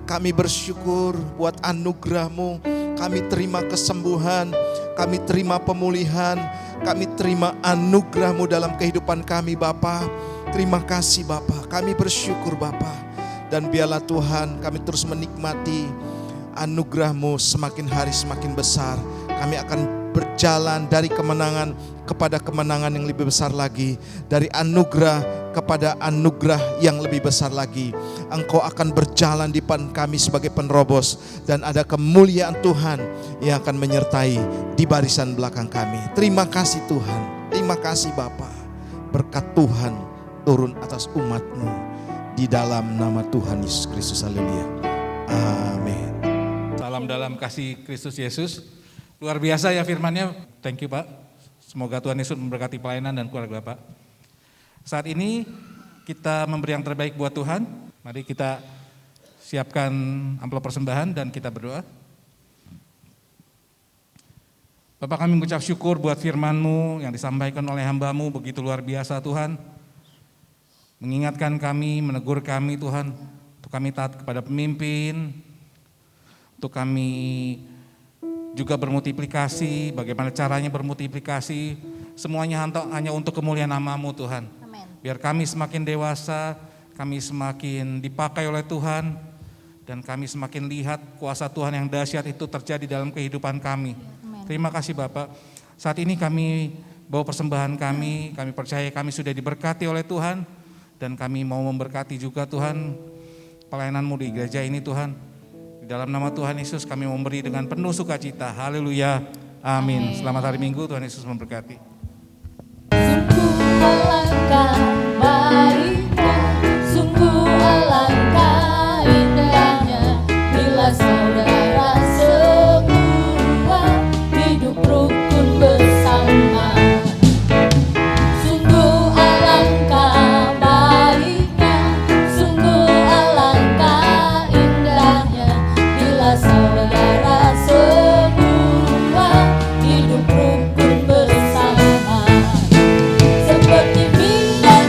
kami bersyukur buat anugerah-Mu, kami terima kesembuhan, kami terima pemulihan, kami terima anugerah-Mu dalam kehidupan kami Bapa. Terima kasih Bapa, kami bersyukur Bapa. Dan biarlah Tuhan kami terus menikmati anugerah-Mu semakin hari semakin besar. Kami akan berjalan dari kemenangan kepada kemenangan yang lebih besar lagi. Dari anugerah kepada anugerah yang lebih besar lagi. Engkau akan berjalan di depan kami sebagai penerobos. Dan ada kemuliaan Tuhan yang akan menyertai di barisan belakang kami. Terima kasih Tuhan. Terima kasih Bapa. Berkat Tuhan turun atas umat-Mu. Di dalam nama Tuhan Yesus Kristus. Haleluya. Amin. Salam dalam kasih Kristus Yesus. Luar biasa ya firman-Nya. Thank you Pak. Semoga Tuhan Yesus memberkati pelayanan dan keluarga Bapak. Saat ini kita memberi yang terbaik buat Tuhan. Mari kita siapkan amplop persembahan dan kita berdoa. Bapak, kami mengucap syukur buat firman-Mu yang disampaikan oleh hamba-Mu begitu luar biasa Tuhan. Mengingatkan kami, menegur kami Tuhan. Untuk kami taat kepada pemimpin. Untuk kami juga bermultiplikasi, bagaimana caranya bermultiplikasi, semuanya hanya untuk kemuliaan nama-Mu Tuhan. Amin. Biar kami semakin dewasa, kami semakin dipakai oleh Tuhan, dan kami semakin lihat kuasa Tuhan yang dahsyat itu terjadi dalam kehidupan kami. Amin. Terima kasih Bapak. Saat ini kami bawa persembahan kami percaya kami sudah diberkati oleh Tuhan, dan kami mau memberkati juga Tuhan pelayanan-Mu di gereja ini Tuhan. Dalam nama Tuhan Yesus kami memberi dengan penuh sukacita. Haleluya. Amin. Selamat hari Minggu, Tuhan Yesus memberkati. Sungguh alangkah baiknya, sungguh alangkah indahnya, bila saudara semua hidup rukun bersama. Sungguh alangkah baiknya, sungguh alangkah indahnya, bila saudara semua hidup rukun bersama. Seperti bintang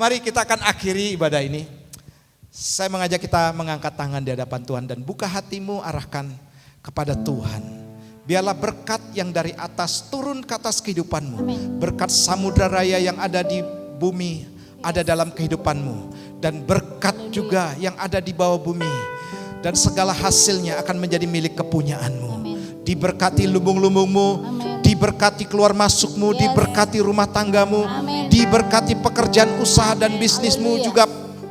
Mari kita akan akhiri ibadah ini. Saya mengajak kita mengangkat tangan di hadapan Tuhan dan buka hatimu, arahkan kepada Tuhan. Biarlah berkat yang dari atas turun ke atas kehidupanmu. Berkat samudra raya yang ada di bumi ada dalam kehidupanmu. Dan berkat juga yang ada di bawah bumi. Dan segala hasilnya akan menjadi milik kepunyaanmu. Diberkati lumbung-lumbungmu, diberkati keluar masukmu, diberkati rumah tanggamu, diberkati pekerjaan usaha dan bisnismu juga.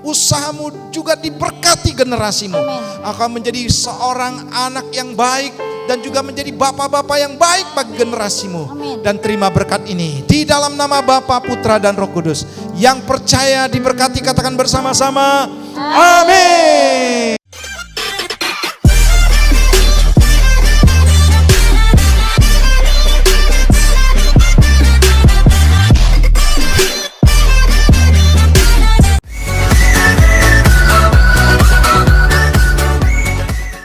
Usahamu juga diberkati generasimu. Akan menjadi seorang anak yang baik dan juga menjadi bapak-bapak yang baik bagi generasimu. Dan terima berkat ini di dalam nama Bapa, Putra dan Roh Kudus. Yang percaya diberkati katakan bersama-sama. Amin.